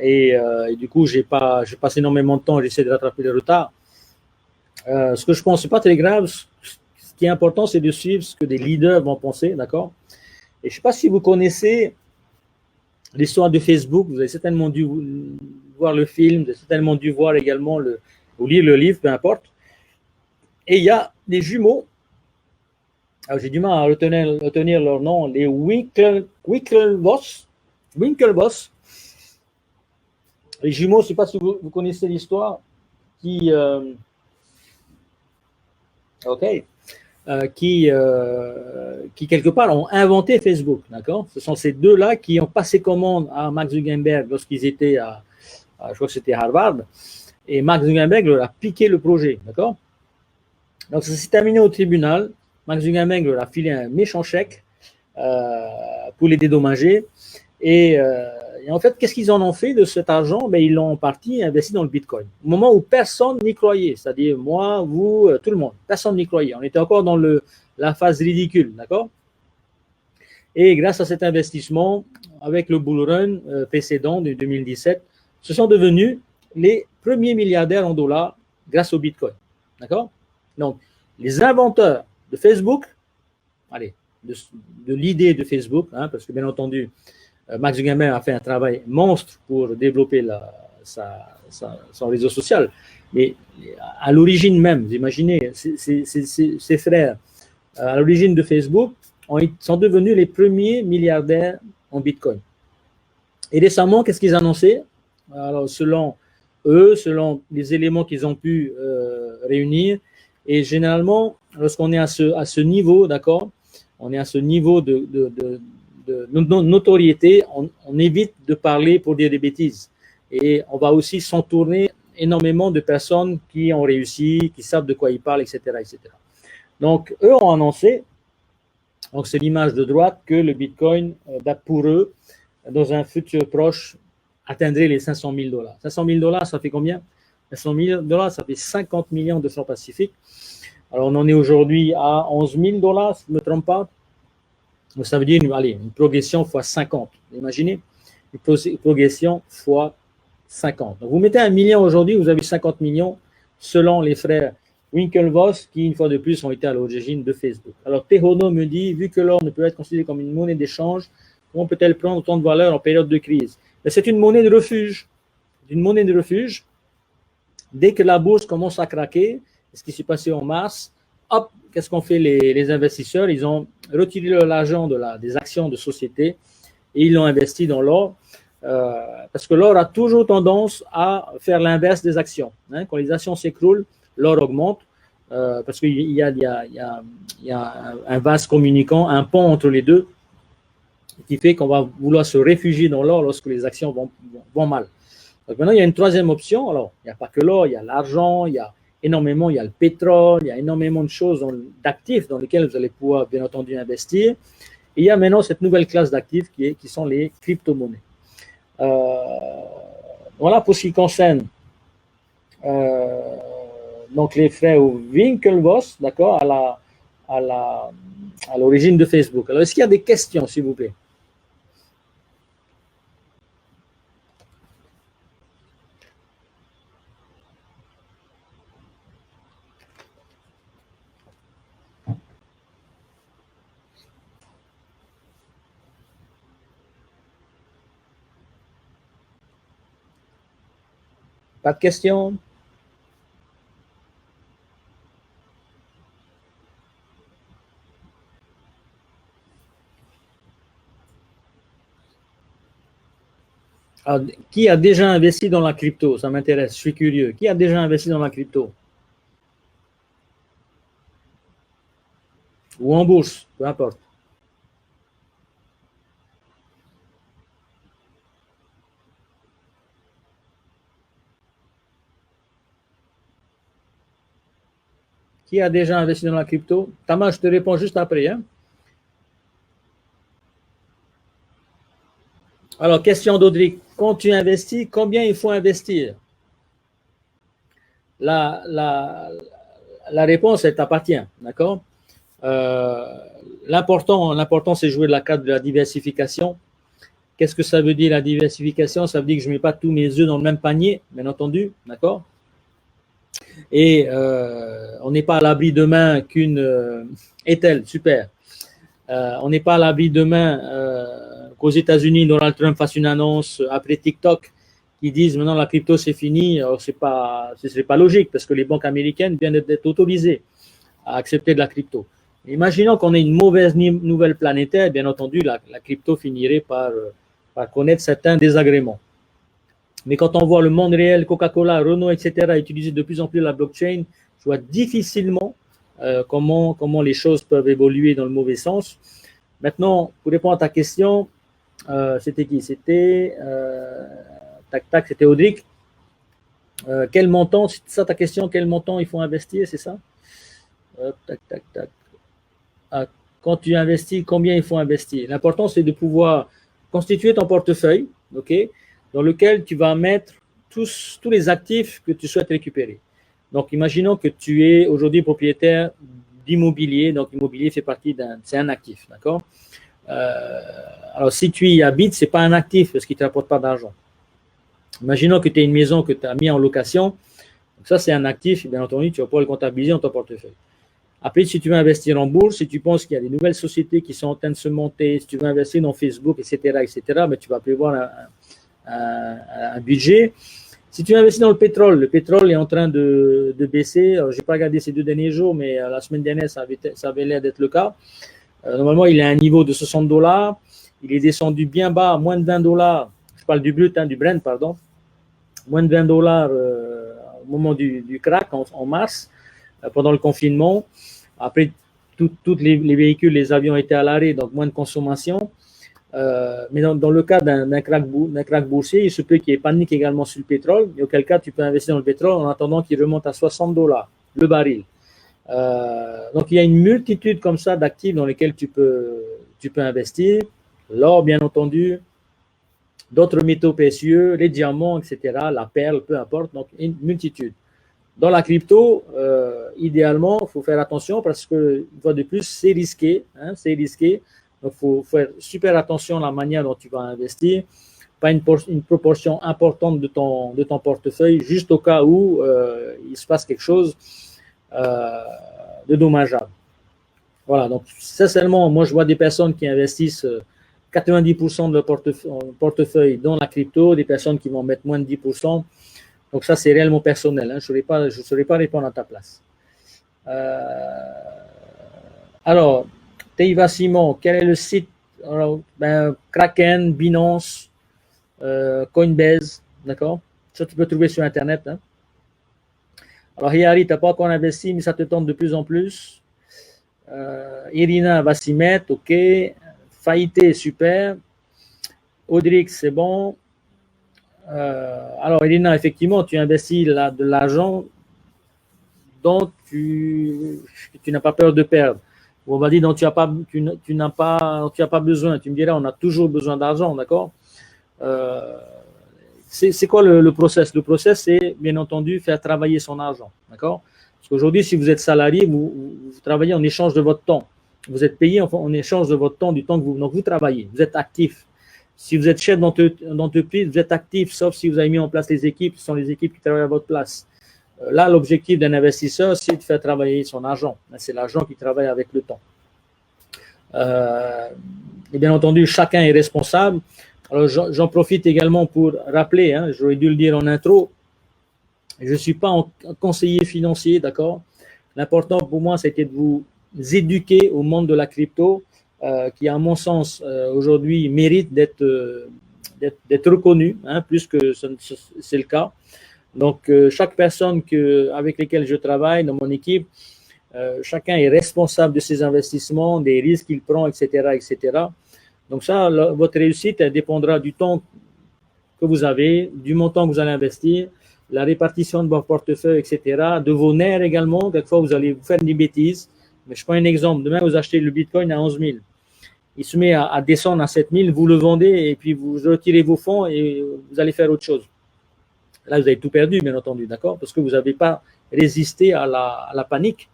[SPEAKER 1] Et du coup, je passe énormément de temps, j'essaie de rattraper le retard. Ce que je pense, c'est pas très grave. Ce qui est important, c'est de suivre ce que des leaders vont penser, d'accord. Et je ne sais pas si vous connaissez l'histoire de Facebook, vous avez certainement dû voir le film, vous avez certainement dû voir également ou lire le livre, peu importe. Et il y a des jumeaux, alors j'ai du mal à retenir leur nom, les Winklevoss. Les jumeaux, je ne sais pas si vous connaissez l'histoire, qui quelque part ont inventé Facebook, d'accord. Ce sont ces deux-là qui ont passé commande à Mark Zuckerberg lorsqu'ils étaient je crois que c'était Harvard, et Mark Zuckerberg leur a piqué le projet, d'accord. Donc ça s'est terminé au tribunal. Mark Zuckerberg leur a filé un méchant chèque pour les dédommager. Et en fait, qu'est-ce qu'ils en ont fait de cet argent? Ben, ils l'ont en partie investi dans le Bitcoin. Au moment où personne n'y croyait, c'est-à-dire moi, vous, tout le monde, personne n'y croyait. On était encore dans la phase ridicule, d'accord? Et grâce à cet investissement, avec le bull run précédent de 2017, ce sont devenus les premiers milliardaires en dollars grâce au Bitcoin, d'accord? Donc, les inventeurs de Facebook, allez, de l'idée de Facebook, hein, parce que bien entendu, Mark Zuckerberg a fait un travail monstre pour développer son réseau social. Mais à l'origine même, vous imaginez, ses frères, à l'origine de Facebook, sont devenus les premiers milliardaires en Bitcoin. Et récemment, qu'est-ce qu'ils annonçaient? Alors, selon eux, selon les éléments qu'ils ont pu réunir, et généralement, lorsqu'on est à ce niveau, d'accord, on est à ce niveau de notoriété, on évite de parler pour dire des bêtises. Et on va aussi s'entourer énormément de personnes qui ont réussi, qui savent de quoi ils parlent, etc., etc. Donc, eux ont annoncé, donc c'est l'image de droite, que le Bitcoin, pour eux, dans un futur proche, atteindrait les 500 000 $. 500 000 $, ça fait combien? 500 000 $, ça fait 50 millions de francs pacifiques. Alors, on en est aujourd'hui à 11 000 $, si je ne me trompe pas. Donc, ça veut dire une progression fois 50. Imaginez, une progression fois 50. Donc, vous mettez 1 million aujourd'hui, vous avez 50 millions selon les frères Winklevoss qui, une fois de plus, ont été à l'origine de Facebook. Alors, Tehono me dit, vu que l'or ne peut être considéré comme une monnaie d'échange, comment peut-elle prendre autant de valeur en période de crise? C'est une monnaie de refuge. Une monnaie de refuge. Dès que la bourse commence à craquer, ce qui s'est passé en mars, hop, qu'est-ce qu'ont fait les investisseurs? Ils ont retiré l'argent des actions de société et ils l'ont investi dans l'or. Parce que l'or a toujours tendance à faire l'inverse des actions. Hein. Quand les actions s'écroulent, l'or augmente parce qu'il y a un vase communicant, un pont entre les deux qui fait qu'on va vouloir se réfugier dans l'or lorsque les actions vont mal. Donc maintenant, il y a une troisième option. Alors, il n'y a pas que l'or, il y a l'argent, il y a énormément, il y a le pétrole, il y a énormément de choses, d'actifs dans lesquels vous allez pouvoir, bien entendu, investir. Et il y a maintenant cette nouvelle classe d'actifs qui sont les crypto-monnaies. Voilà pour ce qui concerne donc les frères Winklevoss, d'accord, à l'origine de Facebook. Alors, est-ce qu'il y a des questions, s'il vous plaît? Pas de questions? Alors, qui a déjà investi dans la crypto? Ça m'intéresse, je suis curieux. Qui a déjà investi dans la crypto? Ou en bourse, peu importe. Qui a déjà investi dans la crypto? Tama, je te réponds juste après. Hein. Alors, question d'Audrey. Quand tu investis, combien il faut investir? La réponse, elle t'appartient, d'accord? L'important, c'est jouer de la carte de la diversification. Qu'est-ce que ça veut dire la diversification? Ça veut dire que je ne mets pas tous mes œufs dans le même panier, bien entendu, d'accord? Et on n'est pas à l'abri demain qu'une Ethel, super. On n'est pas à l'abri demain qu'aux États-Unis, Donald Trump fasse une annonce après TikTok qui disent maintenant la crypto c'est fini. Alors ce serait pas logique parce que les banques américaines viennent d'être autorisées à accepter de la crypto. Imaginons qu'on ait une mauvaise nouvelle planétaire, bien entendu, la crypto finirait par connaître certains désagréments. Mais quand on voit le monde réel, Coca-Cola, Renault, etc., utiliser de plus en plus la blockchain, je vois difficilement comment les choses peuvent évoluer dans le mauvais sens. Maintenant, pour répondre à ta question, c'était qui? C'était c'était Audric. Quel montant, c'est ça ta question, quel montant il faut investir, c'est ça? Quand tu investis, combien il faut investir? L'important, c'est de pouvoir constituer ton portefeuille, ok, dans lequel tu vas mettre tous les actifs que tu souhaites récupérer. Donc, imaginons que tu es aujourd'hui propriétaire d'immobilier. Donc, l'immobilier fait partie c'est un actif, d'accord? Alors, si tu y habites, ce n'est pas un actif parce qu'il ne te rapporte pas d'argent. Imaginons que tu as une maison que tu as mis en location. Donc ça, c'est un actif. Et bien entendu, tu vas pouvoir le comptabiliser dans ton portefeuille. Après, si tu veux investir en bourse, si tu penses qu'il y a des nouvelles sociétés qui sont en train de se monter, si tu veux investir dans Facebook, etc., mais tu vas prévoir un budget. Si tu investis dans le pétrole est en train de baisser. Je n'ai pas regardé ces 2 derniers jours, mais la semaine dernière, ça avait l'air d'être le cas. Normalement, il est à un niveau de $60. Il est descendu bien bas, à moins de $20. Je parle du brut, du Brent, pardon. Moins de $20 au moment du crack en mars, pendant le confinement. Après, tous les véhicules, les avions étaient à l'arrêt, donc moins de consommation. Mais dans le cas d'un crack boursier, il se peut qu'il y ait panique également sur le pétrole, et auquel cas tu peux investir dans le pétrole en attendant qu'il remonte à $60 le baril. Donc il y a une multitude comme ça d'actifs dans lesquels tu peux investir. L'or, bien entendu, d'autres métaux précieux, les diamants, etc., la perle, peu importe, donc une multitude. Dans la crypto, idéalement, il faut faire attention parce que, une fois de plus, c'est risqué, c'est risqué. Donc, il faut faire super attention à la manière dont tu vas investir, pas une proportion importante de ton portefeuille, juste au cas où il se passe quelque chose de dommageable. Voilà, donc sincèrement, moi je vois des personnes qui investissent 90% de leur portefeuille dans la crypto, des personnes qui vont mettre moins de 10%. Donc ça, c'est réellement personnel. Je ne saurais pas répondre à ta place. Alors, Teiva Simon, quel est le site? Alors, Kraken, Binance, Coinbase, d'accord? Ça, tu peux trouver sur Internet. Alors, Hiari, tu n'as pas encore investi, mais ça te tente de plus en plus. Irina va s'y mettre, ok. Faïté, super. Audrix, c'est bon. Alors, Irina, effectivement, tu investis de l'argent dont tu n'as pas peur de perdre. On va dire dont tu n'as pas besoin. Tu me diras, on a toujours besoin d'argent, d'accord? C'est quoi le process? Le process, c'est bien entendu faire travailler son argent, d'accord? Parce qu'aujourd'hui, si vous êtes salarié, vous travaillez en échange de votre temps. Vous êtes payé en échange de votre temps, du temps que vous travaillez. Vous êtes actif. Si vous êtes chef d'entreprise, vous êtes actif, sauf si vous avez mis en place les équipes, ce sont les équipes qui travaillent à votre place. Là, l'objectif d'un investisseur, c'est de faire travailler son argent. C'est l'argent qui travaille avec le temps. Et bien entendu, chacun est responsable. Alors, j'en profite également pour rappeler, j'aurais dû le dire en intro, je ne suis pas un conseiller financier, d'accord? L'important pour moi, c'était de vous éduquer au monde de la crypto, qui, à mon sens, aujourd'hui, mérite d'être reconnu, plus que c'est le cas. Donc, chaque personne avec laquelle je travaille dans mon équipe, chacun est responsable de ses investissements, des risques qu'il prend, etc., etc. Donc ça, votre réussite, elle dépendra du temps que vous avez, du montant que vous allez investir. la répartition de vos portefeuilles, etc., de vos nerfs également. Quelquefois, vous allez vous faire des bêtises. Mais je prends un exemple. Demain, vous achetez le Bitcoin à 11 000. Il se met à descendre à 7 000, vous le vendez et puis vous retirez vos fonds et vous allez faire autre chose. Là, vous avez tout perdu, bien entendu, d'accord? Parce que vous n'avez pas résisté à la panique.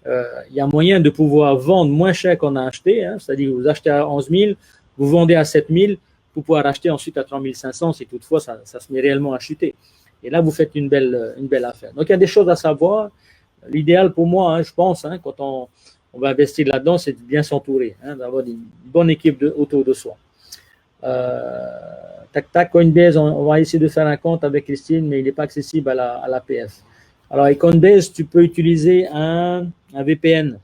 [SPEAKER 1] Il y a moyen de pouvoir vendre moins cher qu'on a acheté, hein, c'est-à-dire vous achetez à 11 000, vous vendez à 7 000, pour pouvoir acheter ensuite à 3 500 si toutefois ça se met réellement à chuter. Et là, vous faites une belle affaire. Donc, il y a des choses à savoir. L'idéal pour moi, hein, je pense, hein, quand on va investir là-dedans, c'est de bien s'entourer, hein, d'avoir une bonne équipe autour de soi. Tac, Coinbase, on va essayer de faire un compte avec Christine, mais il n'est pas accessible à l'APF. Alors, avec Coinbase, tu peux utiliser un VPN.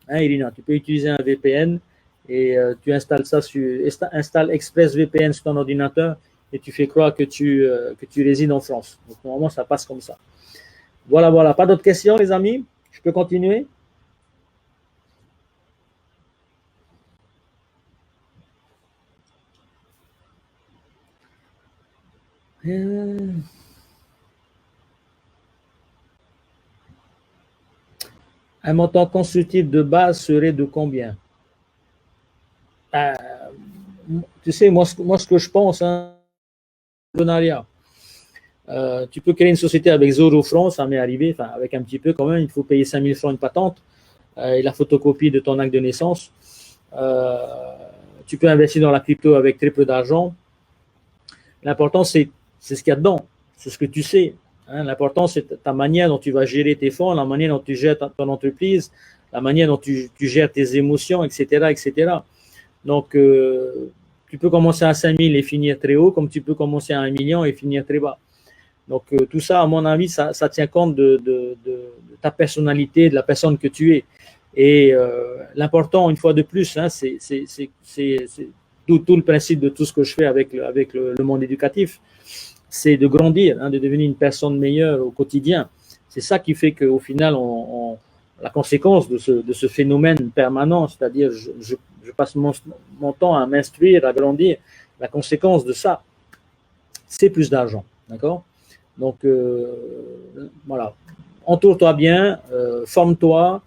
[SPEAKER 1] Hein, Irina, tu peux utiliser un VPN et tu installes ça installe ExpressVPN sur ton ordinateur et tu fais croire que tu résides en France. Donc, normalement, ça passe comme ça. Voilà. Pas d'autres questions, les amis? Je peux continuer? Un montant consultif de base serait de combien? Tu sais, moi, ce que je pense, hein, tu peux créer une société avec 0 francs, ça m'est arrivé, enfin, avec un petit peu quand même, il faut payer 5 000 francs une patente et la photocopie de ton acte de naissance. Tu peux investir dans la crypto avec très peu d'argent. L'important, c'est ce qu'il y a dedans, c'est ce que tu sais. Hein. L'important, c'est ta manière dont tu vas gérer tes fonds, la manière dont tu gères ton entreprise, la manière dont tu gères tes émotions, etc. Donc, tu peux commencer à 5 000 et finir très haut, comme tu peux commencer à 1 million et finir très bas. Donc, tout ça, à mon avis, ça tient compte de ta personnalité, de la personne que tu es. Et l'important, une fois de plus, hein, c'est tout le principe de tout ce que je fais avec le monde éducatif, c'est de grandir, hein, de devenir une personne meilleure au quotidien. C'est ça qui fait qu'au final, la conséquence de ce phénomène permanent, c'est-à-dire je passe mon temps à m'instruire, à grandir, la conséquence de ça, c'est plus d'argent, d'accord? Donc, voilà, entoure-toi bien, forme-toi,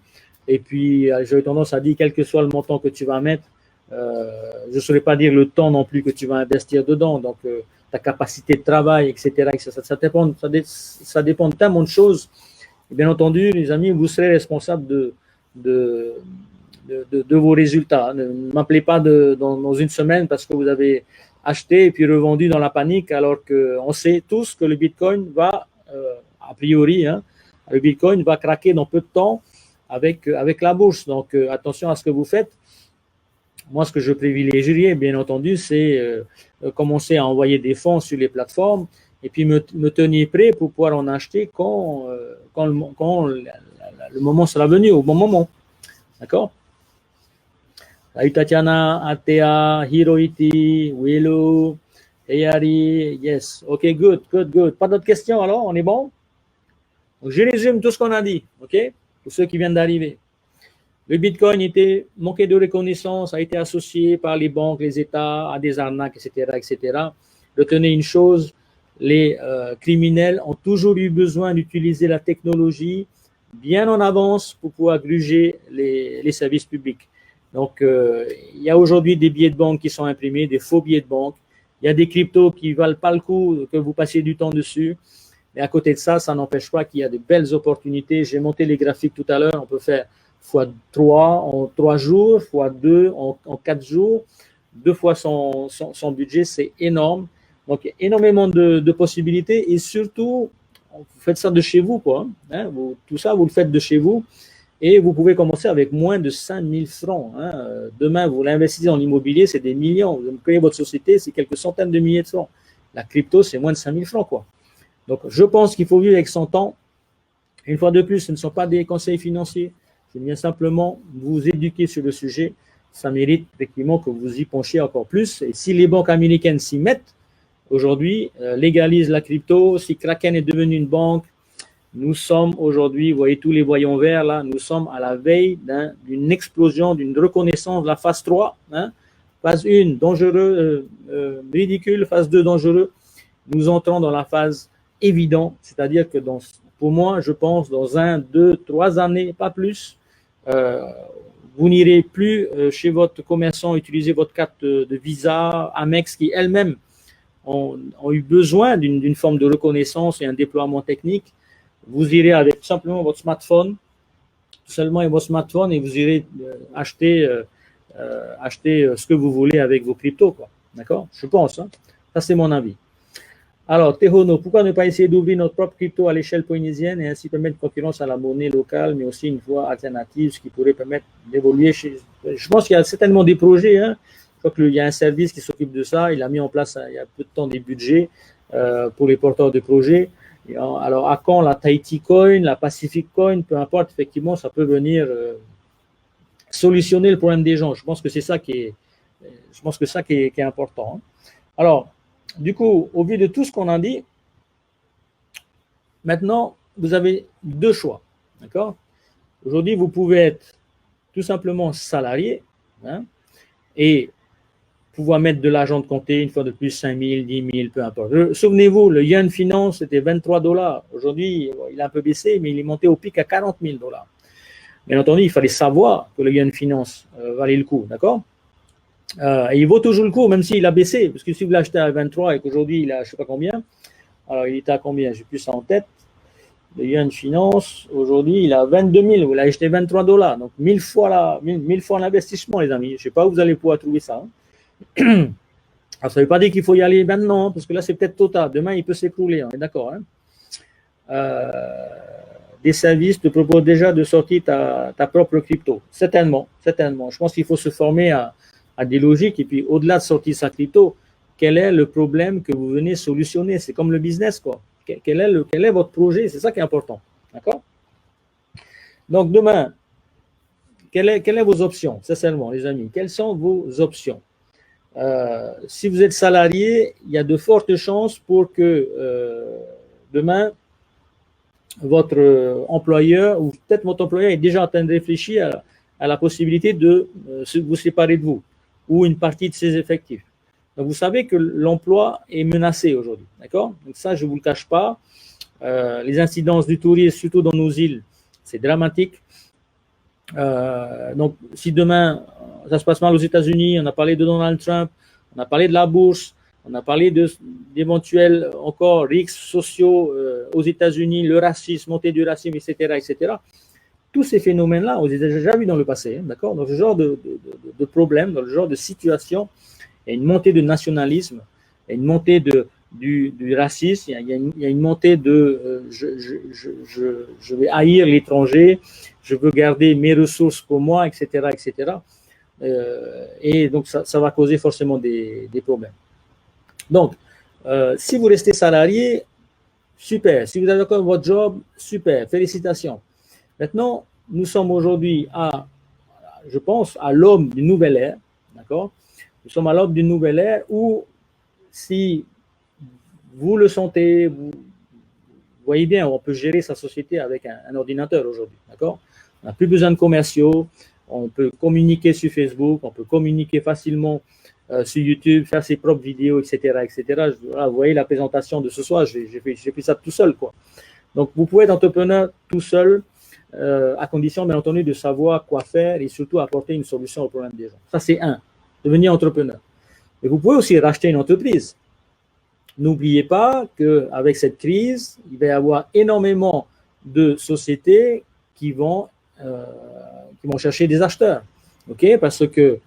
[SPEAKER 1] et puis j'ai tendance à dire, quel que soit le montant que tu vas mettre, je ne saurais pas dire le temps non plus que tu vas investir dedans, donc ta capacité de travail, etc. Ça dépend de tellement de choses. Et bien entendu, les amis, vous serez responsable de vos résultats. Ne m'appelez pas dans une semaine parce que vous avez acheté et puis revendu dans la panique, alors qu'on sait tous que le Bitcoin va, a priori, hein, le Bitcoin va craquer dans peu de temps avec la bourse. Donc, attention à ce que vous faites. Moi, ce que je privilégierais, bien entendu, c'est commencer à envoyer des fonds sur les plateformes et puis me tenir prêt pour pouvoir en acheter quand le moment sera venu, au bon moment. D'accord? Salut Tatiana, Atea, Hiroiti, Willow, Eyari, yes. Ok, good. Pas d'autres questions alors? On est bon? Donc, je résume tout ce qu'on a dit, ok? Pour ceux qui viennent d'arriver. Le Bitcoin était manqué de reconnaissance, a été associé par les banques, les États à des arnaques, etc. Retenez une chose, les criminels ont toujours eu besoin d'utiliser la technologie bien en avance pour pouvoir gruger les services publics. Donc, il y a aujourd'hui des billets de banque qui sont imprimés, des faux billets de banque. Il y a des cryptos qui ne valent pas le coup que vous passiez du temps dessus. Mais à côté de ça, ça n'empêche pas qu'il y a de belles opportunités. J'ai monté les graphiques tout à l'heure. On peut faire x3 en 3 jours, x2 en 4 jours, 2 fois son budget, c'est énorme. Donc, énormément de possibilités et surtout, vous faites ça de chez vous, quoi. Hein, tout ça, vous le faites de chez vous et vous pouvez commencer avec moins de 5 000 francs. Hein. Demain, vous l'investissez en immobilier, c'est des millions. Vous créez votre société, c'est quelques centaines de milliers de francs. La crypto, c'est moins de 5 000 francs, quoi. Donc, je pense qu'il faut vivre avec son temps. Une fois de plus, ce ne sont pas des conseils financiers. Je viens simplement vous éduquer sur le sujet. Ça mérite effectivement que vous y penchiez encore plus. Et si les banques américaines s'y mettent, aujourd'hui, légalisent la crypto, si Kraken est devenu une banque, nous sommes aujourd'hui, vous voyez tous les voyants verts là, nous sommes à la veille d'une explosion, d'une reconnaissance de la phase 3. Hein. Phase 1, dangereux, ridicule, phase 2, dangereux. Nous entrons dans la phase évident, c'est-à-dire que pour moi, je pense dans 1, 2, 3 années, pas plus, vous n'irez plus chez votre commerçant utiliser votre carte de Visa, Amex, qui elles-mêmes ont eu besoin d'une forme de reconnaissance et un déploiement technique. Vous irez avec simplement votre smartphone, seulement votre smartphone, et vous irez acheter ce que vous voulez avec vos cryptos, quoi. D'accord? Je pense. Hein? Ça, c'est mon avis. Alors, Tehono, pourquoi ne pas essayer d'ouvrir notre propre crypto à l'échelle polynésienne et ainsi permettre concurrence à la monnaie locale, mais aussi une voie alternative, ce qui pourrait permettre d'évoluer Je pense qu'il y a certainement des projets. Hein. Je crois qu'il y a un service qui s'occupe de ça. Il a mis en place, il y a peu de temps, des budgets pour les porteurs de projets. Alors, à quand la Tahiti Coin, la Pacific Coin, peu importe, effectivement, ça peut venir solutionner le problème des gens. Je pense que c'est ça qui est important. Hein. Alors, du coup, au vu de tout ce qu'on a dit, maintenant, vous avez 2 choix. D'accord? Aujourd'hui, vous pouvez être tout simplement salarié, hein, et pouvoir mettre de l'argent de côté, une fois de plus, 5 000, 10 000, peu importe. Souvenez-vous, le Yuan Finance, c'était 23 $. Aujourd'hui, il a un peu baissé, mais il est monté au pic à 40 000 $. Bien entendu, il fallait savoir que le Yuan Finance valait le coup, d'accord? Et il vaut toujours le coup, même s'il a baissé, parce que si vous l'achetez à 23 et qu'aujourd'hui il a je ne sais pas combien, alors il était à combien, je n'ai plus ça en tête, le Yuan Finance, aujourd'hui il a 22 000, vous l'avez acheté 23 $, donc 1000 fois l'investissement, les amis. Je ne sais pas où vous allez pouvoir trouver ça. Hein. Alors ça ne veut pas dire qu'il faut y aller maintenant, parce que là c'est peut-être total, demain il peut s'écrouler, on est d'accord. Hein. Des services te proposent déjà de sortir ta propre crypto, certainement. Je pense qu'il faut se former à des logiques, et puis au-delà de sortir sa crypto, quel est le problème que vous venez solutionner? C'est comme le business, quoi. Quel est votre projet? C'est ça qui est important, d'accord? Donc demain, quelles sont vos options, sincèrement, les amis? Quelles sont vos options? Si vous êtes salarié, il y a de fortes chances pour que demain, votre employeur, ou peut-être votre employeur est déjà en train de réfléchir à la possibilité de vous séparer de vous, ou une partie de ses effectifs. Donc, vous savez que l'emploi est menacé aujourd'hui, d'accord? Donc, ça, je ne vous le cache pas. Les incidences du tourisme, surtout dans nos îles, c'est dramatique. Donc, si demain, ça se passe mal aux États-Unis, on a parlé de Donald Trump, on a parlé de la bourse, on a parlé d'éventuels encore risques sociaux aux États-Unis, le racisme, montée du racisme, etc., etc. Tous ces phénomènes-là, on les a déjà vus dans le passé, hein, d'accord? Dans ce genre de problème, dans le genre de situation, il y a une montée de nationalisme, il y a une montée du racisme, il y a une montée de je vais haïr l'étranger, je veux garder mes ressources pour moi, etc., etc. Et donc, ça va causer forcément des problèmes. Donc, si vous restez salarié, super. Si vous avez encore votre job, super. Félicitations. Maintenant, nous sommes aujourd'hui je pense, à l'aube d'une nouvelle ère, d'accord? Nous sommes à l'aube d'une nouvelle ère où, si vous le sentez, vous voyez bien, on peut gérer sa société avec un ordinateur aujourd'hui, d'accord? On n'a plus besoin de commerciaux, on peut communiquer sur Facebook, on peut communiquer facilement sur YouTube, faire ses propres vidéos, etc., etc. Vous voyez la présentation de ce soir, j'ai fait ça tout seul, quoi. Donc, vous pouvez être entrepreneur tout seul, à condition, bien entendu, de savoir quoi faire et surtout apporter une solution au problème des gens. Ça, c'est devenir entrepreneur. Et vous pouvez aussi racheter une entreprise. N'oubliez pas qu'avec cette crise, il va y avoir énormément de sociétés qui vont chercher des acheteurs. Okay? Parce que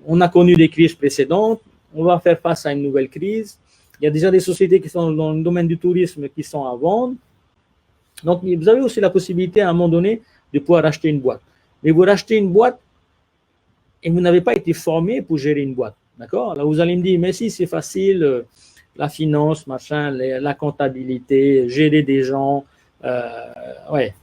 [SPEAKER 1] on a connu des crises précédentes, on va faire face à une nouvelle crise. Il y a déjà des sociétés qui sont dans le domaine du tourisme qui sont à vendre. Donc, vous avez aussi la possibilité à un moment donné de pouvoir acheter une boîte. Mais vous rachetez une boîte et vous n'avez pas été formé pour gérer une boîte. D'accord? Alors, vous allez me dire, mais si, c'est facile, la finance, machin, la comptabilité, gérer des gens. Ouais.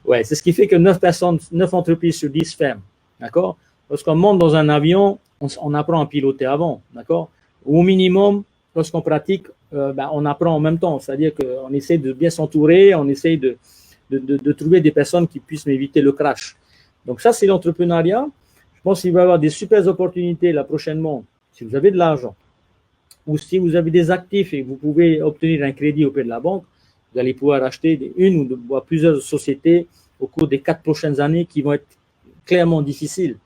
[SPEAKER 1] Ouais, c'est ce qui fait que 9 entreprises sur 10 ferment. D'accord? Lorsqu'on monte dans un avion, on apprend à piloter avant. D'accord? Au minimum, lorsqu'on pratique, on apprend en même temps. C'est-à-dire qu'on essaie de bien s'entourer, on essaie de trouver des personnes qui puissent éviter le crash. Donc ça, c'est l'entrepreneuriat. Je pense qu'il va y avoir des super opportunités là prochainement, si vous avez de l'argent, ou si vous avez des actifs et que vous pouvez obtenir un crédit auprès de la banque, vous allez pouvoir acheter une ou plusieurs sociétés au cours des 4 prochaines années qui vont être clairement difficiles.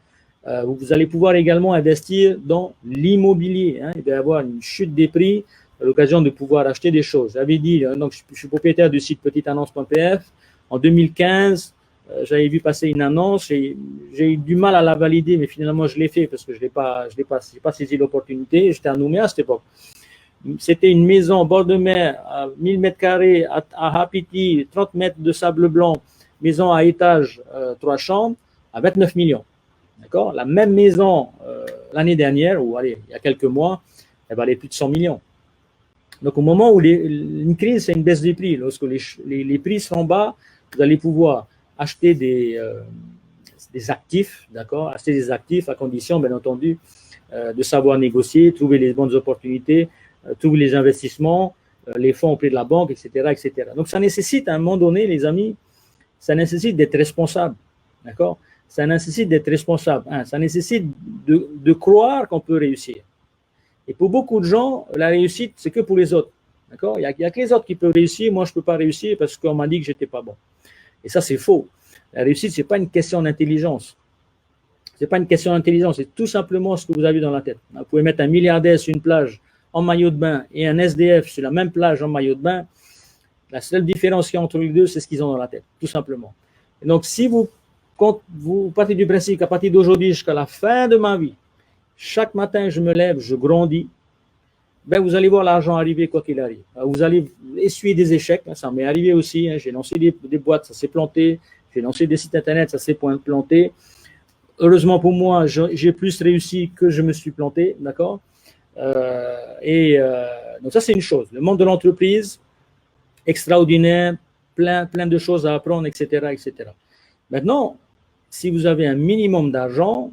[SPEAKER 1] Vous allez pouvoir également investir dans l'immobilier. Hein. Il va y avoir une chute des prix à l'occasion de pouvoir acheter des choses. J'avais dit, donc je suis propriétaire du site petiteannonce.pf. En 2015, j'avais vu passer une annonce et j'ai eu du mal à la valider, mais finalement je l'ai fait parce que je n'ai pas saisi l'opportunité. J'étais à Nouméa à cette époque. C'était une maison au bord de mer, à 1000 mètres carrés, à Hapiti, 30 mètres de sable blanc, maison à étage, 3 chambres, à 29 millions. D'accord. La même maison l'année dernière, ou allez, il y a quelques mois, elle valait plus de 100 millions. Donc, au moment où une crise, c'est une baisse des prix. Lorsque les prix seront bas, vous allez pouvoir acheter des actifs, d'accord, acheter des actifs à condition, bien entendu, de savoir négocier, trouver les bonnes opportunités, trouver les investissements, les fonds auprès de la banque, etc., etc. Donc, ça nécessite, à un moment donné, les amis, ça nécessite d'être responsable, d'accord. Ça nécessite d'être responsable. Hein, ça nécessite de croire qu'on peut réussir. Et pour beaucoup de gens, la réussite, c'est que pour les autres. D'accord. Il n'y a que les autres qui peuvent réussir. Moi, je ne peux pas réussir parce qu'on m'a dit que je n'étais pas bon. Et ça, c'est faux. La réussite, ce n'est pas une question d'intelligence. Ce n'est pas une question d'intelligence. C'est tout simplement ce que vous avez dans la tête. Vous pouvez mettre un milliardaire sur une plage en maillot de bain et un SDF sur la même plage en maillot de bain. La seule différence qu'il y a entre les deux, c'est ce qu'ils ont dans la tête, tout simplement. Et donc, si quand vous partez du principe qu'à partir d'aujourd'hui jusqu'à la fin de ma vie, chaque matin je me lève, je grandis, ben vous allez voir l'argent arriver quoi qu'il arrive. Vous allez essuyer des échecs, ça m'est arrivé aussi, j'ai lancé des boîtes, ça s'est planté, j'ai lancé des sites internet, ça s'est planté. Heureusement pour moi, j'ai plus réussi que je me suis planté, d'accord. Donc ça c'est une chose. Le monde de l'entreprise, extraordinaire, plein de choses à apprendre, etc., etc. Maintenant, si vous avez un minimum d'argent,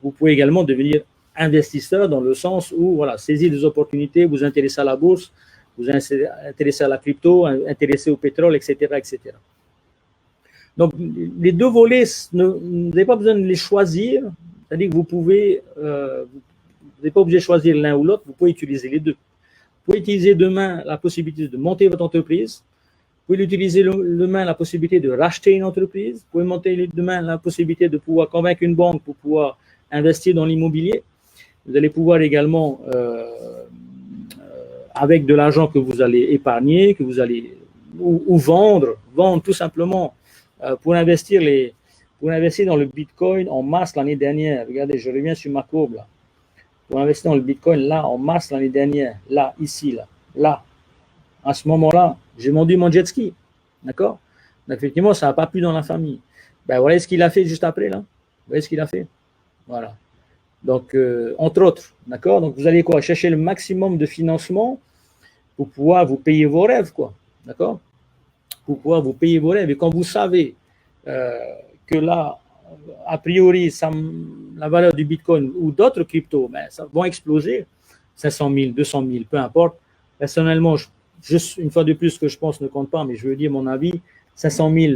[SPEAKER 1] vous pouvez également devenir investisseur dans le sens où, voilà, saisir des opportunités, vous intéresser à la bourse, vous intéresser à la crypto, intéresser au pétrole, etc., etc. Donc, les deux volets, vous n'avez pas besoin de les choisir, c'est-à-dire que vous n'êtes pas obligé de choisir l'un ou l'autre, vous pouvez utiliser les deux. Vous pouvez utiliser demain la possibilité de monter votre entreprise. Vous pouvez utiliser demain la possibilité de racheter une entreprise. Vous pouvez monter demain la possibilité de pouvoir convaincre une banque pour pouvoir investir dans l'immobilier. Vous allez pouvoir également, avec de l'argent que vous allez épargner, que vous allez ou vendre tout simplement pour investir dans le Bitcoin en mars l'année dernière. Regardez, je reviens sur ma courbe là. Pour investir dans le Bitcoin là en mars l'année dernière, là, ici, là. À ce moment-là, j'ai vendu mon jet ski. D'accord. Donc, effectivement, ça n'a pas plu dans la famille. Ben, voilà ce qu'il a fait juste après, là. Vous voyez ce qu'il a fait. Voilà. Donc, entre autres, d'accord. Donc, vous allez quoi? Chercher le maximum de financement pour pouvoir vous payer vos rêves, quoi. D'accord. Pour pouvoir vous payer vos rêves. Et quand vous savez que là, a priori, la valeur du Bitcoin ou d'autres cryptos, ben, ça vont exploser. 500 000, 200 000, peu importe. Personnellement, juste une fois de plus, que je pense ne compte pas, mais je veux dire mon avis, 500 000,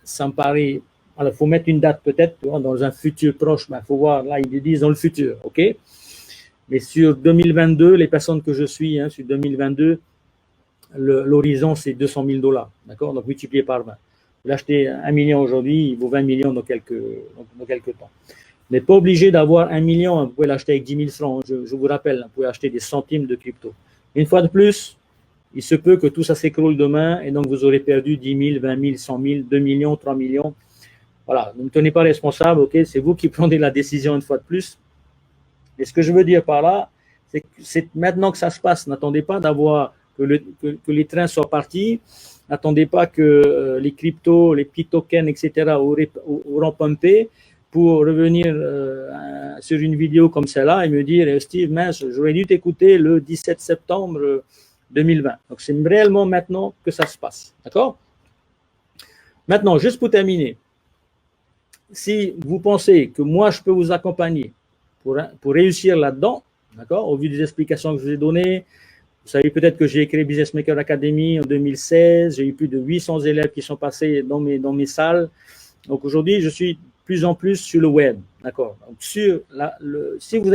[SPEAKER 1] ça me paraît. Alors, il faut mettre une date peut-être, dans un futur proche, il faut voir, là, ils disent dans le futur, ok. Mais sur 2022, les personnes que je suis, sur 2022, l'horizon, c'est 200 000 $, d'accord. Donc, multiplié par 20. Vous l'achetez 1 million aujourd'hui, il vaut 20 millions dans quelques temps. Vous n'êtes pas obligé d'avoir 1 million, vous pouvez l'acheter avec 10 000 francs. Je vous rappelle, vous pouvez acheter des centimes de crypto. Une fois de plus, il se peut que tout ça s'écroule demain et donc vous aurez perdu 10 000, 20 000, 100 000, 2 millions, 3 millions. Voilà, ne me tenez pas responsable, ok, c'est vous qui prenez la décision une fois de plus. Et ce que je veux dire par là, c'est que c'est maintenant que ça se passe. N'attendez pas d'avoir que les trains soient partis. N'attendez pas que les cryptos, les petits tokens, etc. auront pumpé pour revenir sur une vidéo comme celle-là et me dire, Steve, mince, j'aurais dû t'écouter le 17 septembre 2020. Donc, c'est réellement maintenant que ça se passe. D'accord? Maintenant, juste pour terminer, si vous pensez que moi, je peux vous accompagner pour réussir là-dedans, d'accord, au vu des explications que je vous ai données, vous savez peut-être que j'ai créé Business Maker Academy en 2016, j'ai eu plus de 800 élèves qui sont passés dans mes salles. Donc, aujourd'hui, je suis de plus en plus sur le web, d'accord. Donc, si vous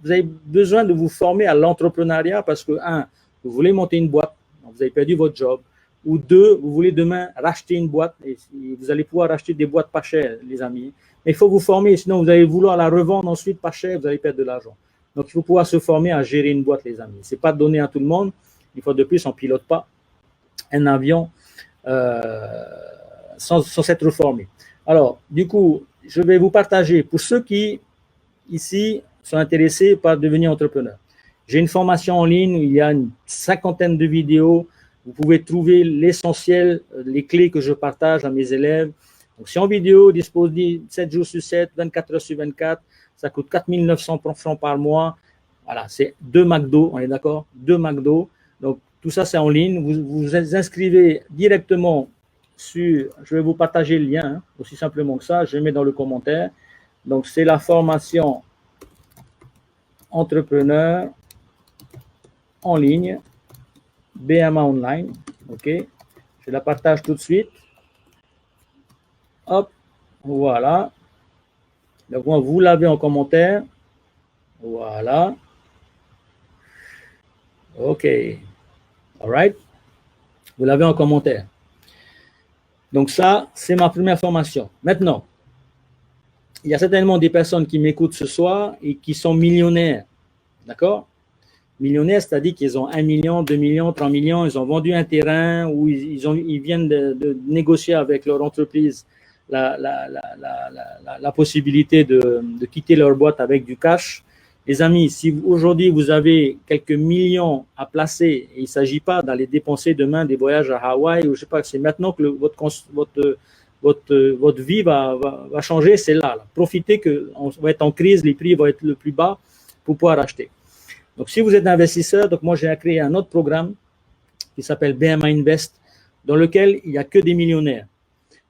[SPEAKER 1] vous avez besoin de vous former à l'entrepreneuriat parce que, un, vous voulez monter une boîte, vous avez perdu votre job, ou deux, vous voulez demain racheter une boîte, et vous allez pouvoir acheter des boîtes pas chères, les amis. Mais il faut vous former, sinon vous allez vouloir la revendre ensuite pas cher, vous allez perdre de l'argent. Donc, il faut pouvoir se former à gérer une boîte, les amis. Ce n'est pas donné à tout le monde. Une fois de plus, on ne pilote pas un avion sans s'être formé. Alors, du coup, je vais vous partager, pour ceux qui, ici, sont intéressés par devenir entrepreneur. J'ai une formation en ligne où il y a une 50aine de vidéos. Vous pouvez trouver l'essentiel, les clés que je partage à mes élèves. Donc, c'est en vidéo, dispose 7 jours sur 7, 24 heures sur 24. Ça coûte 4 900 francs par mois. Voilà, c'est 2 McDo, on est d'accord? 2 McDo. Donc, tout ça, c'est en ligne. Vous vous inscrivez directement sur, je vais vous partager le lien, hein, aussi simplement que ça, je mets dans le commentaire. Donc, c'est la formation entrepreneur en ligne, BMA Online. OK? Je la partage tout de suite. Hop, voilà. Donc, vous l'avez en commentaire. Voilà. OK. All right. Vous l'avez en commentaire. Donc, ça, c'est ma première formation. Maintenant, il y a certainement des personnes qui m'écoutent ce soir et qui sont millionnaires. D'accord? Millionnaires, c'est-à-dire qu'ils ont 1 million, 2 millions, 3 millions, ils ont vendu un terrain ou ils viennent de négocier avec leur entreprise la possibilité de quitter leur boîte avec du cash. Les amis, si aujourd'hui vous avez quelques millions à placer, et il ne s'agit pas d'aller dépenser demain des voyages à Hawaï, ou je sais pas, c'est maintenant que votre vie va changer, c'est là. Profitez qu'on va être en crise, les prix vont être le plus bas pour pouvoir acheter. Donc, si vous êtes investisseur, donc moi j'ai créé un autre programme qui s'appelle BMA Invest, dans lequel il n'y a que des millionnaires.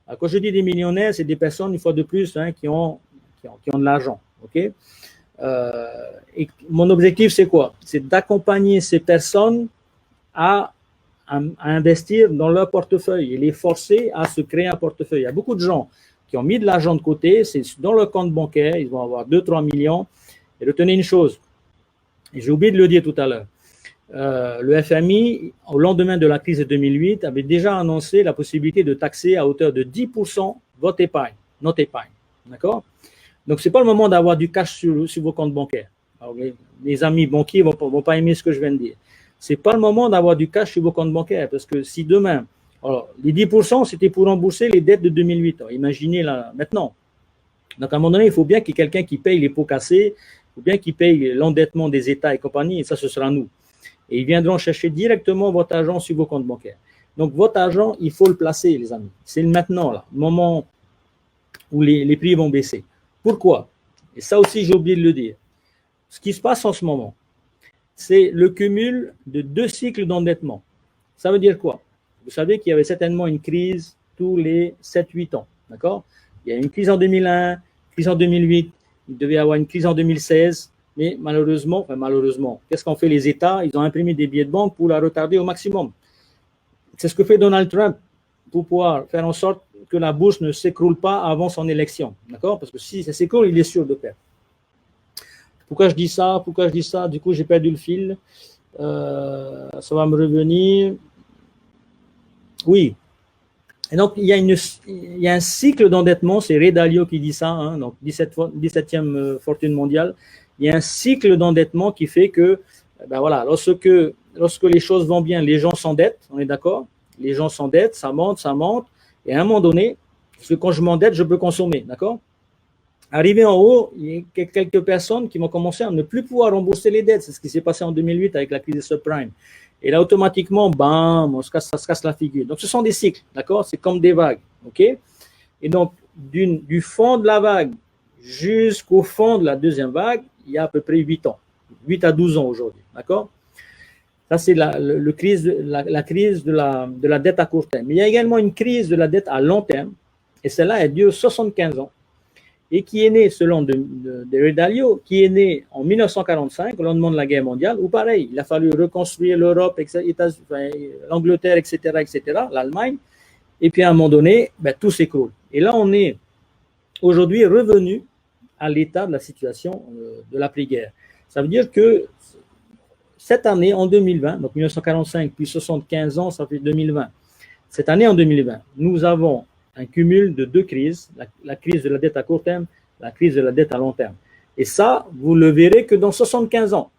[SPEAKER 1] Alors, quand je dis des millionnaires, c'est des personnes, une fois de plus, hein, qui ont de l'argent. OK? Et mon objectif, c'est quoi? C'est d'accompagner ces personnes à investir dans leur portefeuille et les forcer à se créer un portefeuille. Il y a beaucoup de gens qui ont mis de l'argent de côté, c'est dans leur compte bancaire, ils vont avoir 2-3 millions. Et retenez une chose, et j'ai oublié de le dire tout à l'heure, le FMI, au lendemain de la crise de 2008, avait déjà annoncé la possibilité de taxer à hauteur de 10% votre épargne, notre épargne. D'accord? Donc, ce n'est pas le moment d'avoir du cash sur vos comptes bancaires. Alors, mes amis banquiers ne vont pas aimer ce que je viens de dire. Ce n'est pas le moment d'avoir du cash sur vos comptes bancaires parce que si demain, alors, les 10%, c'était pour rembourser les dettes de 2008. Alors, imaginez là, maintenant. Donc, à un moment donné, il faut bien qu'il y ait quelqu'un qui paye les pots cassés, il faut bien qu'il paye l'endettement des États et compagnie, et ça, ce sera nous. Et ils viendront chercher directement votre argent sur vos comptes bancaires. Donc, votre argent, il faut le placer, les amis. C'est maintenant, là, le moment où les prix vont baisser. Pourquoi? Et ça aussi, j'ai oublié de le dire. Ce qui se passe en ce moment, c'est le cumul de 2 cycles d'endettement. Ça veut dire quoi? Vous savez qu'il y avait certainement une crise tous les 7-8 ans. D'accord? Il y a une crise en 2001, une crise en 2008, il devait y avoir une crise en 2016, mais malheureusement, qu'est-ce qu'ont fait les États? Ils ont imprimé des billets de banque pour la retarder au maximum. C'est ce que fait Donald Trump pour pouvoir faire en sorte que la bourse ne s'écroule pas avant son élection. D'accord? Parce que si ça s'écroule, il est sûr de perdre. Pourquoi je dis ça? Du coup, j'ai perdu le fil. Ça va me revenir. Oui. Et donc, il y a un cycle d'endettement, c'est Ray Dalio qui dit ça, hein, donc 17e fortune mondiale. Il y a un cycle d'endettement qui fait que, ben voilà, lorsque les choses vont bien, les gens s'endettent, on est d'accord? Les gens s'endettent, ça monte, et à un moment donné, parce que quand je m'endette, je peux consommer, d'accord? Arrivé en haut, il y a quelques personnes qui vont commencer à ne plus pouvoir rembourser les dettes. C'est ce qui s'est passé en 2008 avec la crise des subprimes. Et là, automatiquement, bam, ça se casse la figure. Donc, ce sont des cycles, d'accord? C'est comme des vagues, ok? Et donc, du fond de la vague jusqu'au fond de la deuxième vague, il y a à peu près 8 ans. 8 à 12 ans aujourd'hui, d'accord? Ça, c'est la crise de la dette à court terme. Mais il y a également une crise de la dette à long terme. Et celle-là, elle dure 75 ans. Et qui est né, selon de Ray Dalio, qui est né en 1945, au lendemain de la guerre mondiale, où pareil, il a fallu reconstruire l'Europe, l'Angleterre, etc., l'Allemagne, et puis à un moment donné, ben, tout s'écroule. Et là, on est aujourd'hui revenu à l'état de la situation de l'après-guerre. Ça veut dire que cette année, en 2020, donc 1945 plus 75 ans, ça fait 2020. Cette année, en 2020, nous avons un cumul de deux crises, la crise de la dette à court terme, la crise de la dette à long terme. Et ça, vous le verrez que dans 75 ans.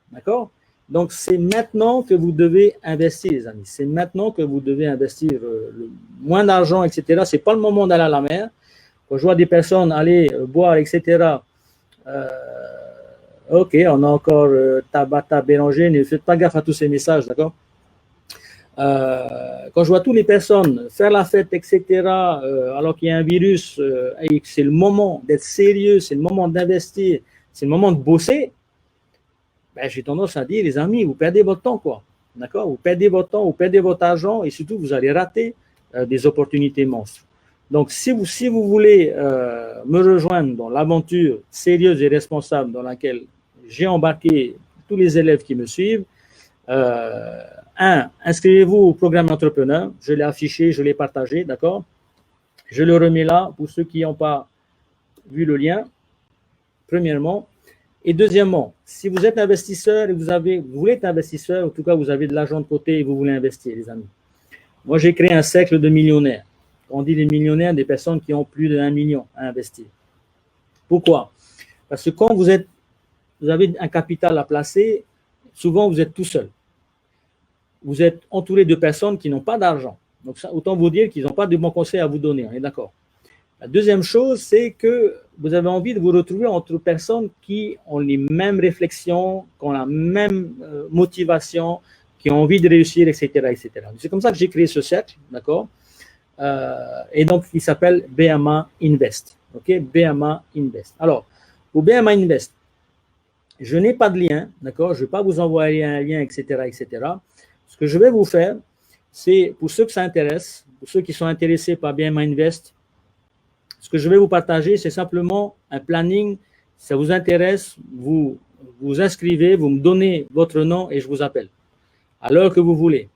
[SPEAKER 1] D'accord? Donc, c'est maintenant que vous devez investir, les amis. C'est maintenant que vous devez investir moins d'argent, etc. Ce n'est pas le moment d'aller à la mer. Quand je vois des personnes aller boire, etc., ok, on a encore Tabata Béranger, ne faites pas gaffe à tous ces messages, d'accord? Quand je vois toutes les personnes faire la fête, etc., alors qu'il y a un virus et que c'est le moment d'être sérieux, c'est le moment d'investir, c'est le moment de bosser, ben, j'ai tendance à dire, les amis, vous perdez votre temps, quoi. D'accord? Vous perdez votre temps, vous perdez votre argent et surtout, vous allez rater des opportunités monstres. Donc, si vous voulez me rejoindre dans l'aventure sérieuse et responsable dans laquelle j'ai embarqué tous les élèves qui me suivent, inscrivez-vous au programme d'entrepreneur. Je l'ai affiché, je l'ai partagé, d'accord? Je le remets là pour ceux qui n'ont pas vu le lien, premièrement. Et deuxièmement, si vous êtes investisseur et vous voulez être investisseur, en tout cas, vous avez de l'argent de côté et vous voulez investir, les amis. Moi, j'ai créé un cercle de millionnaires. On dit les millionnaires, des personnes qui ont plus d'1 million à investir. Pourquoi? Parce que quand vous avez un capital à placer, souvent, vous êtes tout seul. Vous êtes entouré de personnes qui n'ont pas d'argent. Donc, ça, autant vous dire qu'ils n'ont pas de bons conseils à vous donner. On est d'accord? La deuxième chose, c'est que vous avez envie de vous retrouver entre personnes qui ont les mêmes réflexions, qui ont la même motivation, qui ont envie de réussir, etc., etc. C'est comme ça que j'ai créé ce cercle, d'accord? Et donc, il s'appelle BMA Invest. OK? BMA Invest. Alors, pour BMA Invest, je n'ai pas de lien, d'accord? Je ne vais pas vous envoyer un lien, etc., etc. Ce que je vais vous faire, c'est pour ceux que ça intéresse, pour ceux qui sont intéressés par BMA Invest, ce que je vais vous partager, c'est simplement un planning. Si ça vous intéresse, vous vous inscrivez, vous me donnez votre nom et je vous appelle à l'heure que vous voulez.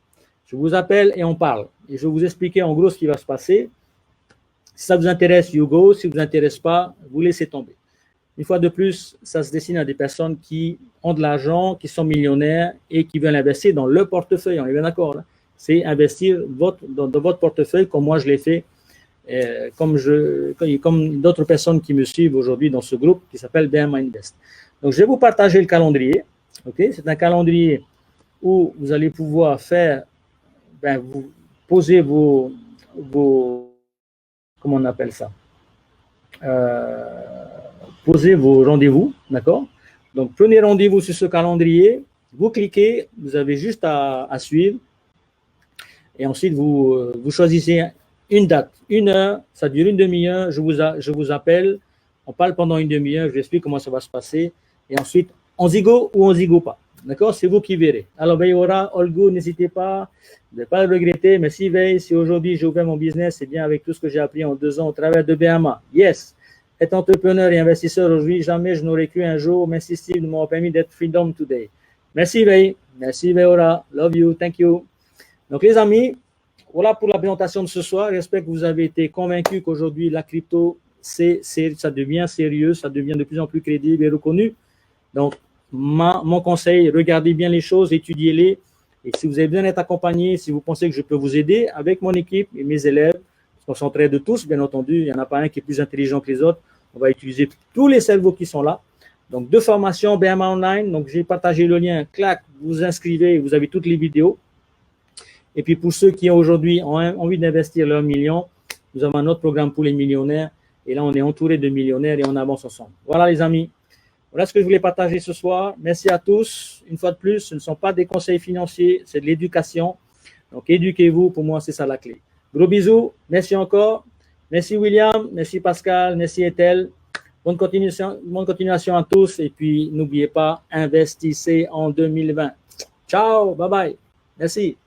[SPEAKER 1] Je vous appelle et on parle. Et je vais vous expliquer en gros ce qui va se passer. Si ça vous intéresse, you go. Si ça ne vous intéresse pas, vous laissez tomber. Une fois de plus, ça se destine à des personnes qui ont de l'argent, qui sont millionnaires et qui veulent investir dans leur portefeuille. On est bien d'accord, hein? C'est investir dans votre portefeuille comme moi je l'ai fait, comme d'autres personnes qui me suivent aujourd'hui dans ce groupe qui s'appelle BMA Invest. Donc, je vais vous partager le calendrier. Okay? C'est un calendrier où vous allez pouvoir faire, vous poser vos comment on appelle ça, posez vos rendez-vous, d'accord? Donc, prenez rendez-vous sur ce calendrier, vous cliquez, vous avez juste à suivre, et ensuite, vous choisissez une date, 1 heure, ça dure une demi-heure, je vous appelle, on parle pendant une demi-heure, je vous explique comment ça va se passer, et ensuite, on zigo ou on zigo pas, d'accord? C'est vous qui verrez. Alors, Veillora, all good, n'hésitez pas, vous n'allez pas le regretter, merci Veille, si aujourd'hui j'ai ouvert mon business, c'est bien avec tout ce que j'ai appris en 2 ans au travers de BMA, yes. Être entrepreneur et investisseur aujourd'hui, jamais je n'aurais cru un jour. Merci Steve de m'avoir permis d'être freedom today. Merci Veille. Merci Veora. Love you. Thank you. Donc les amis, voilà pour la présentation de ce soir. J'espère que vous avez été convaincus qu'aujourd'hui la crypto, ça devient sérieux, ça devient de plus en plus crédible et reconnu. Donc mon conseil, regardez bien les choses, étudiez-les. Et si vous avez besoin d'être accompagné, si vous pensez que je peux vous aider avec mon équipe et mes élèves, on s'entraide tous, bien entendu. Il n'y en a pas un qui est plus intelligent que les autres. On va utiliser tous les cerveaux qui sont là. Donc, 2 formations BMA Online. Donc, j'ai partagé le lien. Clac, vous inscrivez, vous avez toutes les vidéos. Et puis, pour ceux qui aujourd'hui ont envie d'investir leurs millions, nous avons un autre programme pour les millionnaires. Et là, on est entouré de millionnaires et on avance ensemble. Voilà, les amis. Voilà ce que je voulais partager ce soir. Merci à tous. Une fois de plus, ce ne sont pas des conseils financiers, c'est de l'éducation. Donc, éduquez-vous. Pour moi, c'est ça la clé. Gros bisous, merci encore. Merci William, merci Pascal, merci Ethel. Bonne continuation à tous. Et puis, n'oubliez pas, investissez en 2020. Ciao, bye bye. Merci.